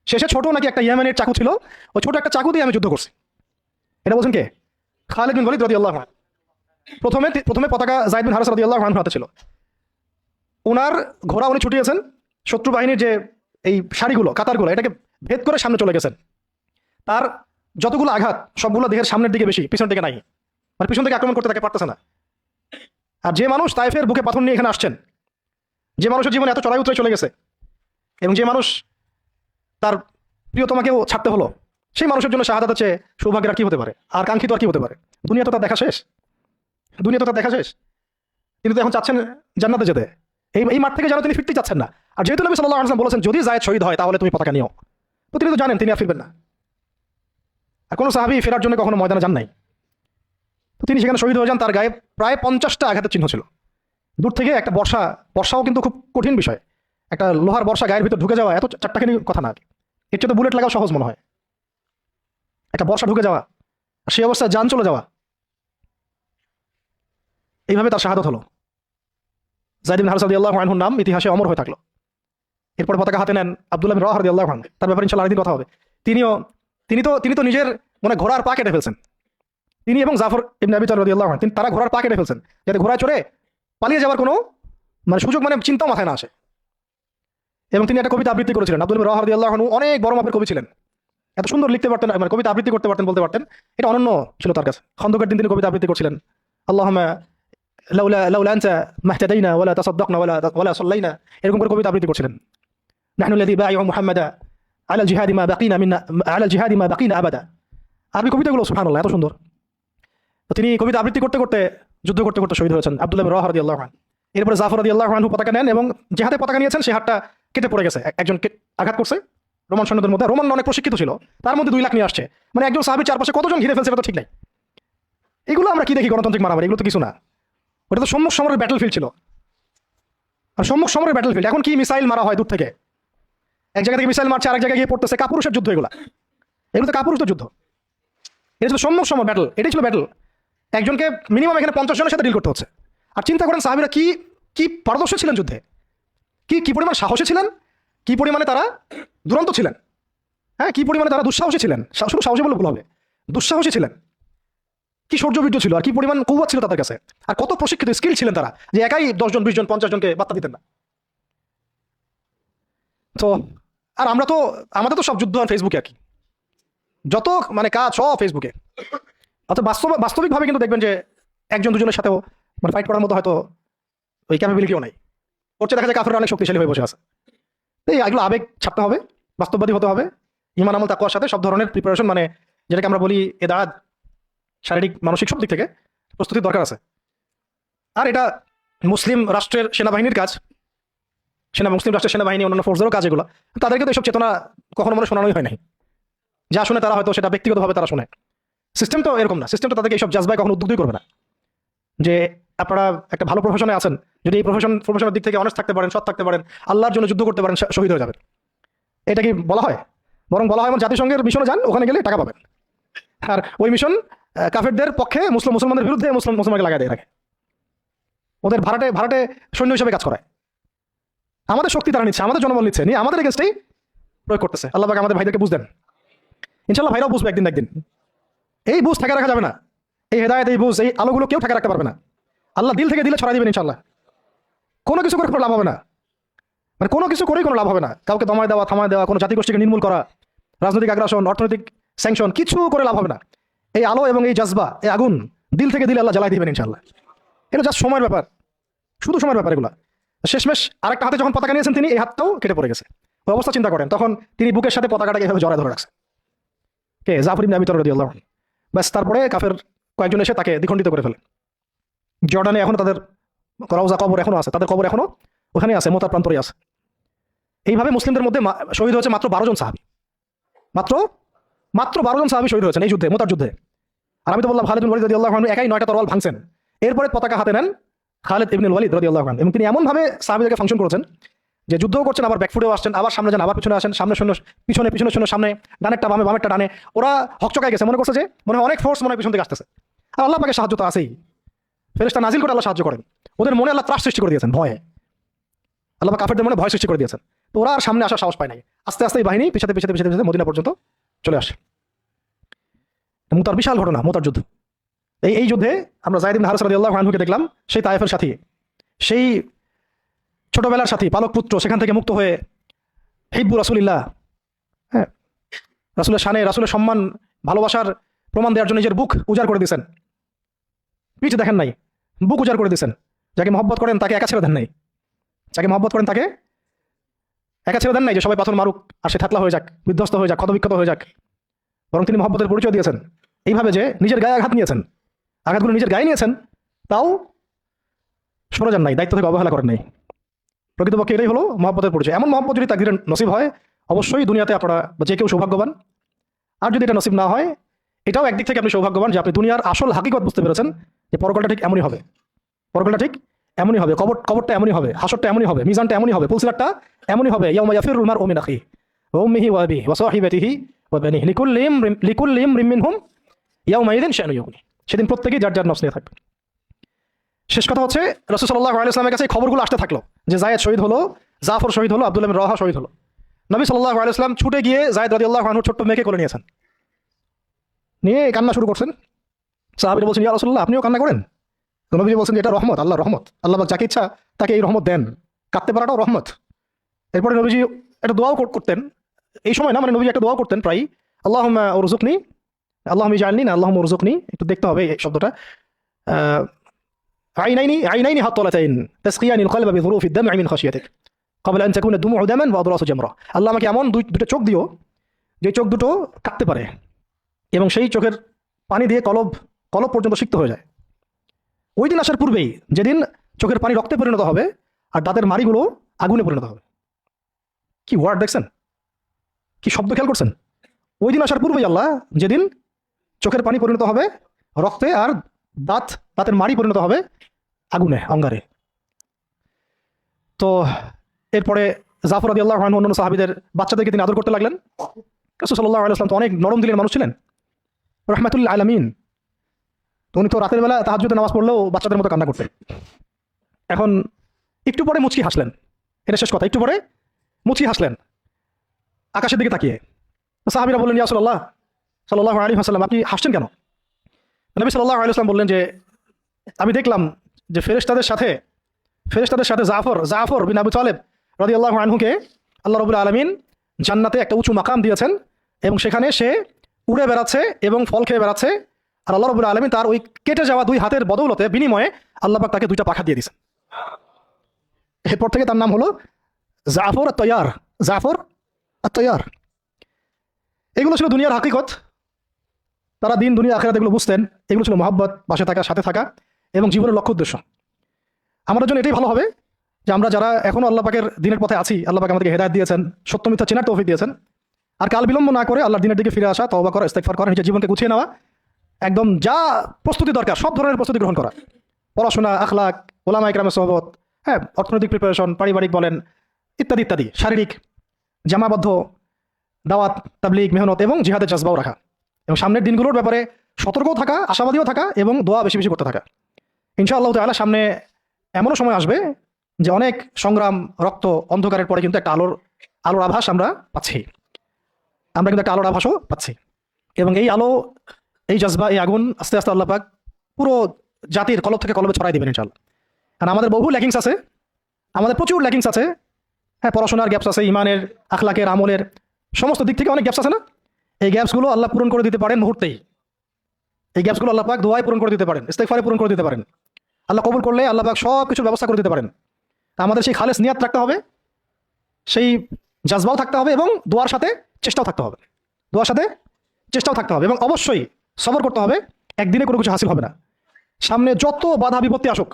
শেষে ছোট নাকি একটা ইয়েমেনের চাকু ছিল, ওই ছোট একটা চাকু দিয়ে আমি যুদ্ধ করছি। এটা বলছেন কে? খালিদ বিন ওয়ালিদ রাদিয়াল্লাহু আনহু। প্রথমে পতাকা যায়েদ বিন হারেসা রাদিয়াল্লাহু আনহু হাতে ছিল। ওনার ঘোড়া উনি ছুটিয়েছেন, শত্রু বাহিনীর যে এই সারিগুলো, কাতারগুলো, এটাকে ভেদ করে সামনে চলে গেছেন। তার যতগুলো আঘাত সবগুলো দেহের সামনের দিকে বেশি, পিছনের দিকে নাই। মানে পিছন থেকে আক্রমণ করতে তাকে পারতেছে না। আর যে মানুষ তায়েফের বুকে পাথর নিয়ে এখানে আসছেন, যে মানুষের জীবনে এত চড়াই উতরাই চলে গেছে, এবং যে মানুষ তার প্রিয়তমাকেও ছাড়তে হলো, সেই মানুষের জন্য শাহাদাত হচ্ছে সৌভাগ্যের আর কি হতে পারে, আর কাঙ্ক্ষিত আর কি হতে পারে? দুনিয়া তো তার দেখা শেষ, তিনি তো এখন চাচ্ছেন জান্নাতে যেতে। এই মাঠ থেকে যেন তিনি ফিরতে চাচ্ছেন না। আর যেহেতু নবী সাল্লাল্লাহু আলাইহি ওয়াসাল্লাম বলেছেন যদি যায়েদ শহীদ হয় তাহলে তুমি পতাকা নিও, তো তিনি তো জানেন তিনি আর ফিরবেন না। আর কোনো সাহাবী ফেরার জন্য কখনো ময়দানে যান নাই। তো তিনি সেখানে শহীদ হয়ে যান, তার গায়ে প্রায় 50টা আঘাতের চিহ্ন ছিল। দূর থেকে একটা বর্ষাও কিন্তু খুব কঠিন বিষয়, একটা লোহার বর্ষা গায়ের ভিতর ঢুকে যাওয়া এত চারটাখানি কথা না। এর চেয়ে তো বুলেট লাগাও সহজ মনে হয়। একটা বর্ষা ঢুকে যাওয়া, আর সেই অবস্থায় যান চলে যাওয়া, এইভাবে তার শাহাদাত হলো। যায়েদ বিন হারেসা রাদিয়াল্লাহু আনহুর নাম ইতিহাসে অমর হয়ে থাকলো। এরপর পতাকা হাতে নেন আব্দুল্লাহ বিন রাওয়াহা রাদিয়াল্লাহু আনহু, তার ব্যাপারে ইনশাআল্লাহ আরেকদিন কথা হবে। তিনি তো নিজের ঘোড়ার পা কেটে ফেলছেন। তিনি এবং জাফর ইবনে আবি তালিব রাদিয়াল্লাহু আনহু, তারা ঘোড়ার পা কেটে ফেলছেন, যাতে ঘোড়ায় চড়ে পালিয়ে যাওয়ার কোনো সুযোগ, চিন্তাও মাথায় না আসে। এবং তিনি একটা কবিতা আবৃত্তি করেছিলেন। আব্দুল্লাহ বিন রাওয়াহা রাদিয়াল্লাহু আনহু অনেক বড় মাপের কবি ছিলেন, এত সুন্দর লিখতে পারতেন, কবিতা আবৃত্তি করতে পারতেন, বলতে পারতেন। এটা অনন্য ছিল তার কাছে। খন্দকের দিন তিনি কবিতা আবৃত্তি করছিলেন, আল্লাহুম্মা লাউলা লাউলা আনতা মাহতাদাইনা ওয়ালা তাসাদদাকনা ওয়ালা সাল্লাইনা, এরকম করে কবিতা আবৃত্তি করছিলেন। নাহনু আল্লাযী বায়আ মুহাম্মাদা আলা জিহাদি মা বাকিনা মিন্না আলা জিহাদি মা বাকিনা আবাদা। আরবি কবিতাগুলো সুবহানাল্লাহ এত সুন্দর। তো তিনি কবিতা আবৃত্তি করতে করতে যুদ্ধ করতে করতে শহীদ হয়েছেন আব্দুল্লাহ বিন রাওয়াহা রাদিয়াল্লাহু আনহু। এরপরে জাফর রাদিয়াল্লাহু আনহু পতাকা নেন এবং যে হাতে পতাকা নিয়েছেন সেই হাতটা কেটে পড়ে গেছে, একজনকে আঘাত করছে রোমান সৈন্যদের মধ্যে। রোমান অনেক প্রশিক্ষিত ছিল, তার মধ্যে 2 লাখ নিয়ে আসছে, মানে একজন সাহাবীর চারপাশে কতজন ঘিরে ফেলছে এটা তো ঠিক নাই। এগুলো আমরা কি দেখি গণতান্ত্রিক মারামারি, এগুলো তো কিছু না। ওটা তো সম্মুখ সমরের ব্যাটলফিল্ড ছিল, আর সম্মুখ সমরের ব্যাটলফিল্ড। এখন কি মিসাইল মারা হয় দূর থেকে, এক জায়গা থেকে মিসাইল মারছে আরেক জায়গায় গিয়ে পড়তেছে, কাপুরুষের যুদ্ধ এগুলো তো কাপুরুষের যুদ্ধ। এটা ছিল সম্মুখ সমর ব্যাটল, এটাই ছিল ব্যাটল। একজনকে মিনিমাম এখানে 50 জনের সাথে ডিল করতে হচ্ছে। আর চিন্তা করেন সাহাবীরা কি কি পারদর্শী ছিলেন যুদ্ধে, কি কি পরিমাণ সাহসী ছিলেন, কি পরিমাণে তারা দুরন্ত ছিলেন, হ্যাঁ, কি পরিমাণে তারা দুঃসাহসী ছিলেন। শুধু সাহসী বলে ভুল হবে, দুঃসাহসী ছিলেন। কি শৌর্যবীর্য ছিল আর কি পরিমাণ কৌয়াত ছিল তাদের কাছে, আর কত প্রশিক্ষিত স্কিল ছিলেন তারা, যে একাই 10 জন 20 জন 50 জনকে বার্তা দিতেন না। তো আর আমরা তো আমাদের তো সব যুদ্ধ ফেসবুকে আর কি, যত মানে কাজ সব ফেসবুকে। অর্থাৎ বাস্তবিকভাবে কিন্তু দেখবেন যে একজন দুজনের সাথেও মানে ফাইট করার মতো হয়তো ওই ক্যাপাবিলিটিও নাই। করছে দেখা যায় কাফেররা অনেক শক্তিশালী হয়ে বসে আছে। তো এগুলো আবেগ ছাড়তে হবে, বাস্তববাদী হতে হবে, ঈমান আমল তাকওয়ার সাথে সব ধরনের প্রিপারেশন, মানে যেটাকে আমরা বলি এদাদ, শারীরিক মানসিক সব দিক থেকে প্রস্তুতির দরকার আছে। আর এটা মুসলিম রাষ্ট্রের সেনাবাহিনীর কাজ, মুসলিম রাষ্ট্রের সেনাবাহিনী অন্যান্য ফোর্সদেরও কাজ এগুলো। তাদেরকে তো এইসব চেতনা কখনো মনে শোনানোই হয় নাই। যা শুনে তারা হয়তো সেটা ব্যক্তিগতভাবে তারা শোনে। সিস্টেম তো এরকম না, সিস্টেম তো তাদেরকে এইসব জাজবায় কখনো উদ্বুদ্ধই করবে না। যে আপনারা একটা ভালো প্রফেশনে আছেন, যদি এই প্রফেশনের দিক থেকে অনেস্ট থাকতে পারেন, সৎ থাকতে পারেন, আল্লাহর জন্য যুদ্ধ করতে পারেন, শহীদ হয়ে যাবেন, এটা কি বলা হয়? বরং বলা হয় জাতিসংঘের মিশনে যান, ওখানে গেলে টাকা পাবেন। আর ওই মিশন কাফেরদের পক্ষে মুসলমানদের বিরুদ্ধে মুসলমানকে লাগাই দিয়ে রাখে, ওদের ভাড়াটে সৈন্য হিসেবে কাজ করায়। আমাদের শক্তি তারা নিচ্ছে, আমাদের জনবল নিচ্ছে, নিয়ে আমাদের এগেন্স্টেই প্রয়োগ করতেছে। আল্লাহ পাক আমাদের ভাইদেরকে বুঝ দেন, ইনশাল্লাহ ভাইরাও বুঝবে একদিন একদিন। এই বুঝ ঠেকে রাখা যাবে না, এই হেদায়েত, এই বুঝ, এই আলোগুলো কেউ ঠেকে রাখতে পারবে না। আল্লাহ দিল থেকে দিলে ছড়াই দিবেন ইনশাল্লাহ। কোনো কিছু করে লাভ হবে না, মানে কোনো কিছু করেই কোনো লাভ হবে না। কাউকে দমায় দেওয়া, থামায় দেওয়া, কোনো জাতিগোষ্ঠীকে নির্মূল করা, রাজনৈতিক আগ্রাসন, অর্থনৈতিক স্যাংশন, কিছু করে লাভ হবে না। এই আলো এবং এই জজবা, এই আগুন দিল থেকে দিলে আল্লাহ জ্বালাই দিবেন ইনশাল্লাহ। এটা জাস্ট সময়ের ব্যাপার, শুধু সময়ের ব্যাপার এগুলা। শেষমেশ আরেকটা হাতে যখন পতাকা নিয়েছেন তিনি, এই হাতটাও কেটে পড়ে গেছে। ওই অবস্থা চিন্তা করেন, তখন তিনি বুকের সাথে পতাকাটাকে এভাবে জড়ায় ধরে রাখছে, কে? জাফর ইবনে আবি তালহা রাদিয়াল্লাহু আনহু। ব্যাস, তারপরে কাফের কয়েকজন এসে তাকে দ্বিখণ্ডিত করে ফেলে। জর্ডানে এখনো তাদের রওজা কবর এখনো আছে, তাদের কবর এখনো ওখানে আছে, মোতার প্রান্তরে আছে। এইভাবে মুসলিমদের মধ্যে শহীদ হয়েছে মাত্র 12 জন সাহাবী, মাত্র 12 জন সাহাবী শহীদ হয়েছেন এই যুদ্ধে, মোতার যুদ্ধে। আর আমি তো বললাম খালিদ ইবনে ওয়ালিদ রাদিয়াল্লাহু আনহু একাই 9টা তরোয়াল ভাঙছেন। এরপরে পতাকা হাতে নেন খালিদ ইবনে ওয়ালিদ রাদিয়াল্লাহু আনহু, এবং তিনি এমনভাবে সাহাবীদেরকে ফাংশন করেছেন যে যুদ্ধও করছেন, আবার ব্যাকফুটেও আসছেন, আবার সামনে যান, আবার পিছনে আসেন, সামনে শূন্য, পিছনে শূন্য, সামনে ডানেরটা বামে, বামেরটা ডানে। ওরা হকচকায় গেছে, মনে করছে যে মনে হয় অনেক ফোর্স মনে হয় পিছন থেকে আসতেছে। আর আল্লাহ পাকের সাহায্য তো আছেই, ফেরেশতা নাজিল করে আল্লাহ সাহায্য করেন। ওদের মনে আল্লাহ ত্রাস সৃষ্টি করে দিয়েছেন, ভয়ে আল্লাহ পাক কাফেরদের মনে ভয় সৃষ্টি করে দিয়েছেন। তো ওরা আর সামনে আসার সাহস পায় নাই। আস্তে আস্তে এই বাহিনী পিছাতে পিছাতে পিছাতে পিছাতে মদিনা পর্যন্ত চলে আসে। মুতার বিশাল ঘটনা, মুতার যুদ্ধ। এই যুদ্ধে আমরা যায়েদ ইবনে হারেসা রাদিয়াল্লাহু আনহুকে দেখলাম, সেই তায়েফের সাথী, সেই ছোটবেলার সাথী, পালক পুত্র, সেখান থেকে মুক্ত হয়ে হিব্বু রাসূলিল্লাহ, হ্যাঁ, রাসূলের শানে, রাসূলের সম্মান, ভালোবাসার প্রমাণ দেওয়ার জন্য নিজের বুক উজাড় করে দিয়েছেন। পিছ দেখেন নাই, বুক উজাড় করে দিয়েছেন। যাকে মহব্বত করেন তাকে একা ছেড়ে দেন নাই, যাকে মহব্বত করেন তাকে একা ছেড়ে দেন নাই যে সবাই পাথর মারুক আর সে থাকলা হয়ে যাক, বিধ্বস্ত হয়ে যাক, ক্ষতবিক্ষত হয়ে যাক। বরং তিনি মহব্বতের পরিচয় দিয়েছেন এইভাবে যে নিজের গায়ে আঘাত নিয়েছেন, আঘাতগুলো নিজের গায়ে নিয়েছেন, তাও সরে যান নাই, দায়িত্ব থেকে অবহেলা করেন নাই। প্রকৃতপক্ষে এটাই হলো মহব্বতের পরিচয়। এমন মহব্বত যদি তাকদীরে নসিব হয়, অবশ্যই দুনিয়াতে আপনারা যে কেউ সৌভাগ্যবান। আর যদি এটা নসিব না হয়, এটাও একদিক থেকে আপনি সৌভাগ্যবান যে আপনি দুনিয়ার আসল হাকিকত বুঝতে পেরেছেন, যে পরকালটা ঠিক এমনই হবে, পরকালটা ঠিক এমনই হবে, কবরটা এমনই হবে, হাসরটা এমনই হবে, মিজানটা এমনই হবে, পুলসিরাতটা এমনই হবে। ইয়াউমা ইয়াফিরুল মারউ মিন আখিহি ওয়া উম্মিহি ওয়া আবিহি ওয়া সাহিবাতিহি ওয়া বানিহি লিকুল্লি ইমরিন মিনহুম ইয়াউমাইযিন শা'নুন ইউগনি। সেদিন প্রত্যেকেই যার যার নফস নিয়ে থাকবে। শেষ কথা হচ্ছে, রাসূল সাল্লাল্লাহু আলাইহি ওয়াসাল্লামের কাছে এই খবরগুলো আসতে থাকলো যে যায়েদ শহীদ হলো, জাফর শহীদ হলো, আব্দুল্লাহ বিন রাওয়াহা শহীদ হলো। নবী সাল্লাল্লাহু আলাইহি ওয়াসাল্লাম ছুটে গিয়ে যায়েদ রাদিয়াল্লাহু আনহুর ছোট্ট মেয়েকে কোলে নিয়েছেন, নিয়ে কান্না শুরু করছেন। সাহাবীরা বলছেন, ইয়া রাসূলুল্লাহ, আপনিও কান্না করেন? তো নবীজি বলছেন যে এটা রহমত, আল্লাহর রহমত, আল্লাহ পাক যাকে ইচ্ছা তাকে এই রহমত দেন, কাঁদতে পারাটাও রহমত। এরপরে নবীজি একটা দোয়াও করতেন, এই সময় না, মানে নবীজি একটা দোয়াও করতেন প্রায়, আল্লাহুম্মা উরযুকনি, আল্লাহুম্মা ইজআলনি না, আল্লাহুম্মা উরযুকনি, একটু দেখতে হবে এই শব্দটা। عينين حطلتين تسقيان القلب بظروف الدمع من خشيتك قبل ان تكون الدموع دما واضراس جمرة। আল্লাহ আমাকে এমন দুটো চোখ দিও যে চোখ দুটো কাঁদতে পারে এবং সেই চোখের পানি দিয়ে কলব পর্যন্ত সিক্ত হয়ে যায়। ওই দিন আসার পূর্বেই, যেদিন চোখের পানি রক্তে পরিণত হবে আর দাঁতের মাড়িগুলো আগুনে পরিণত হবে। কি ওয়ার্ড দেখছেন, কি শব্দ খেয়াল করছেন? ওই দিন আসার পূর্বেই আল্লাহ, যেদিন চোখের পানি পরিণত হবে রক্তে আর দাঁতের মাড়ি পরিণত হবে আগুনে, অঙ্গারে। তো এরপরে জাফর রাদিয়াল্লাহু আনহু অন্যান্য সাহাবীদের বাচ্চাদেরকে তিনি আদর করতে লাগলেন। রাসূল সাল্লাল্লাহু আলাইহি ওয়াসাল্লাম তো অনেক নরম দিলের মানুষ ছিলেন, রাহমাতুল আলামিন। তো উনি তো রাতের বেলা তাহাজ্জুদে নামাজ পড়লেও বাচ্চাদের মতো কান্না করতেন। এখন একটু পরে মুচকি হাসলেন, এটা শেষ কথা। একটু পরে মুচকি হাসলেন আকাশের দিকে তাকিয়ে। সাহাবীরা বললেন, ইয়া রাসূলুল্লাহ সাল্লাল্লাহু আলাইহি ওয়াসাল্লাম, আপনি হাসছেন কেন? নবী সাল্লাল্লাহু আলাইহি ওয়াসাল্লাম বললেন যে, আমি দেখলাম যে ফেরেশতাদের সাথে জাফর বিন আবু তালেব রাদিয়াল্লাহু আনহুকে আল্লাহ রাব্বুল আলামিন জান্নাতে একটা উঁচু মাকাম দিয়েছেন এবং সেখানে সে উড়ে বেড়াচ্ছে এবং ফল খেয়ে বেড়াচ্ছে। আর আল্লাহ রাব্বুল আলামিন তার ওই কেটে যাওয়া দুই হাতের বদৌলতে বিনিময়ে আল্লাহ পাক তাকে দুইটা পাখা দিয়ে দিয়েছেন। এরপর থেকে তার নাম হলো জাফর আত-তাইয়ার। এগুলো ছিল দুনিয়ার হাকিকত। তারা দিন দুনিয়া আখিরাত এগুলো বুঝতেন। এগুলো ছিল মহব্বত, পাশে থাকা, সাথে থাকা এবং জীবনের লক্ষ্য উদ্দেশ্য। আমাদের জন্য এটাই ভালো হবে যে আমরা যারা এখনো আল্লাহ পাকের দিনের পথে আছি, আল্লাহ পাক আমাদেরকে হেদায়েত দিয়েছেন, সত্য মিথ্যা চেনার তৌফিক দিয়েছেন। আর কাল বিলম্ব না করে আল্লাহর দিনের দিকে ফিরে আসা, তওবা করা, ইস্তেগফার করা, নিজের জীবনকে গুছিয়ে নেওয়া, একদম যা প্রস্তুতি দরকার সব ধরনের প্রস্তুতি গ্রহণ করা। পড়াশোনা, আখলাক, ওলামা ইকরামের সোহবত, হ্যাঁ, অর্থনৈতিক প্রিপারেশন, পারিবারিক বলেন, ইত্যাদি ইত্যাদি, শারীরিক জামাবদ্ধ দাওয়াত, তাবলীগ, মেহনত এবং জিহাদের জজবাও রাখা এবং সামনের দিনগুলোর ব্যাপারে সতর্কও থাকা, আশাবাদীও থাকা এবং দোয়া বেশি বেশি করতে থাকা। ইনশাআল্লাহ তাআলা সামনে এমনও সময় আসবে যে অনেক সংগ্রাম, রক্ত, অন্ধকারের পরে কিন্তু একটা আলোর আভাস আমরা পাচ্ছি। আমরা কিন্তু একটা আলোর আভাসও পাচ্ছি এবং এই আলো, এই জজবা, এই আগুন আস্তে আস্তে আল্লাহ পাক পুরো জাতির কলব থেকে কলবে ছড়াই দেবেন ইনশাআল্লাহ। কারণ আমাদের বহু ল্যাকিংস আছে, আমাদের প্রচুর ল্যাকিংস আছে। হ্যাঁ, পড়াশোনার গ্যাপস আছে, ইমানের, আখলাকের, আমলের সমস্ত দিক থেকে অনেক গ্যাপস আছে না? এই গ্যাপসগুলো আল্লাহ পূরণ করে দিতে পারেন মুহূর্তেই। এই গ্যাপসগুলো আল্লাহ পাক দোয়ায় পূরণ করে দিতে পারেন, ইস্তেগফারে পূরণ করে দিতে পারেন। আল্লাহ কবুল করলে আল্লাহ পাক সব কিছুর ব্যবস্থা করে দিতে পারেন। আমাদের সেই খালেস নিয়াত রাখতে হবে, সেই জাজবাও থাকতে হবে এবং দোয়ার সাথে চেষ্টাও থাকতে হবে। এবং অবশ্যই সবর করতে হবে। একদিনে কোনো কিছু হাসিল হবে না। সামনে যত বাধা বিপত্তি আসুক,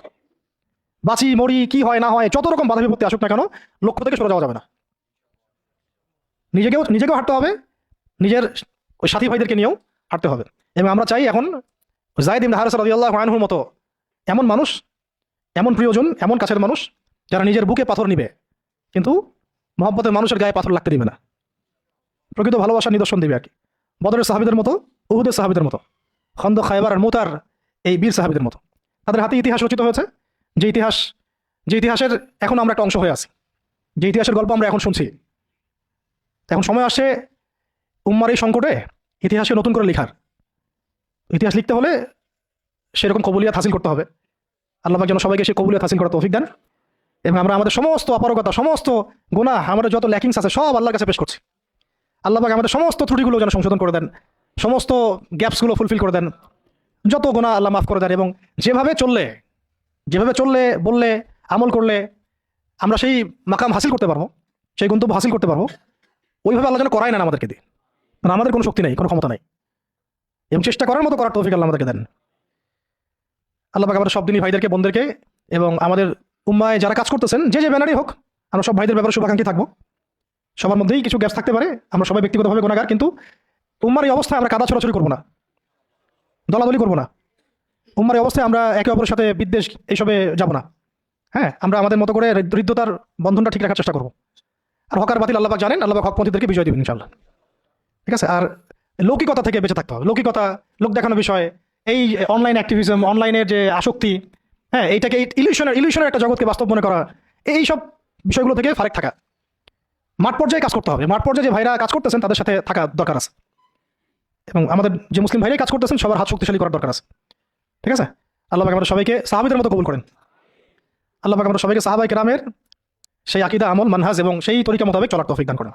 বাঁচি মরি, কি হয় না হয়, যত রকম বাধা বিপত্তি আসুক না কেন, লক্ষ্য থেকে সরে যাওয়া যাবে না। নিজেকেও হাঁটতে হবে, নিজের ওই সাথী ভাইদেরকে নিয়েও হাঁটতে হবে। এবং আমরা চাই এখন যায়েদ ইবনে হারেসা রাদিয়াল্লাহু আনহুর মতো এমন মানুষ, এমন প্রিয়জন, এমন কাছের মানুষ যারা নিজের বুকে পাথর নিবে কিন্তু মহব্বতের মানুষের গায়ে পাথর লাগতে দিবে না, প্রকৃত ভালোবাসার নিদর্শন দিবে আর কি। বদরের সাহাবীদের মতো, উহুদের সাহাবীদের মতো, খন্দক, খায়বার আর মুতার এই বীর সাহাবীদের মতো। তাদের হাতে ইতিহাস রচিত হয়েছে, যে ইতিহাসের এখন আমরা একটা অংশ হয়ে আছি, যে ইতিহাসের গল্প আমরা এখন শুনছি। এখন সময় আসছে উম্মার এই সংকটে ইতিহাসকে নতুন করে লেখার। ইতিহাস লিখতে হলে সেরকম কবুলিয়াত হাসিল করতে হবে। আল্লাহ পাক যেন সবাইকে সেই কবুলিয়াত হাসিল করার তৌফিক দেন এবং আমরা আমাদের সমস্ত অপারগতা, সমস্ত গুনাহ, আমাদের যত ল্যাকিংস আছে সব আল্লাহর কাছে পেশ করছি। আল্লাহ পাক আমাদের সমস্ত ত্রুটিগুলো যেন সংশোধন করে দেন, সমস্ত গ্যাপসগুলো ফুলফিল করে দেন, যত গুনাহ আল্লাহ মাফ করে দেন এবং যেভাবে চললে বললে, আমল করলে আমরা সেই মাকাম হাসিল করতে পারবো, সেই গন্তব্য হাসিল করতে পারবো, ওইভাবে আল্লাহ যেন করাই না আমাদেরকে দিয়ে। কারণ আমাদের কোনো শক্তি নেই, কোনো ক্ষমতা নাই এবং চেষ্টা করার মতো করার তৌফিক আল্লাহ আমাদেরকে দেন। আল্লাহ পাক আমাদের সব দিনই ভাইদেরকে, বোনদেরকে এবং আমাদের উম্মায় যারা কাজ করতেছেন, যে ব্যানারই হোক, আমরা সব ভাইদের ব্যাপারে শুভাকাঙ্ক্ষী থাকবো। সবার মধ্যেই কিছু গ্যাপস থাকতে পারে, আমরা সবাই ব্যক্তিগতভাবে গুনাহগার, কিন্তু উম্মার এই অবস্থায় আমরা কাদা ছড়াছড়ি করবো না, দলাদলি করবো না। উম্মার এই অবস্থায় আমরা একে অপরের সাথে বিদ্বেষ এইসবে যাব না। হ্যাঁ, আমরা আমাদের মতো করে হৃদ্যতার বন্ধনটা ঠিক রাখার চেষ্টা করবো। আর হকার বাতিল আল্লাহ পাক জানেন, আল্লাহ পাক হকপন্থীদেরকে বিজয় দিবেন ইনশাআল্লাহ। ঠিক আছে? আর লৌকিকতা থেকে বেঁচে থাকতে হবে। লৌকিকতা, লোক দেখানো বিষয়, এই অনলাইন অ্যাক্টিভিজম, অনলাইনের যে আসক্তি, হ্যাঁ, এইটাকে ইলিউশনের একটা জগৎকে বাস্তব মনে করা, এইসব বিষয়গুলো থেকে ফারেক থাকা। মাঠ পর্যায়ে কাজ করতে হবে। মাঠ পর্যায়ে যে ভাইরা কাজ করতেছেন তাদের সাথে থাকা দরকার আছে এবং আমাদের যে মুসলিম ভাইরাই কাজ করতেছেন সবার হাত শক্তিশালী করার দরকার আছে। ঠিক আছে? আল্লাহ পাক আমাদের সবাইকে সাহাবীদের মতো কবুল করেন। আল্লাহ পাক আমাদের সবাইকে সাহাবায়ে কেরামের সেই আকীদা, আমল, মানহাজ এবং সেই তরিকা মোতাবেক চলার তৌফিক দান করেন।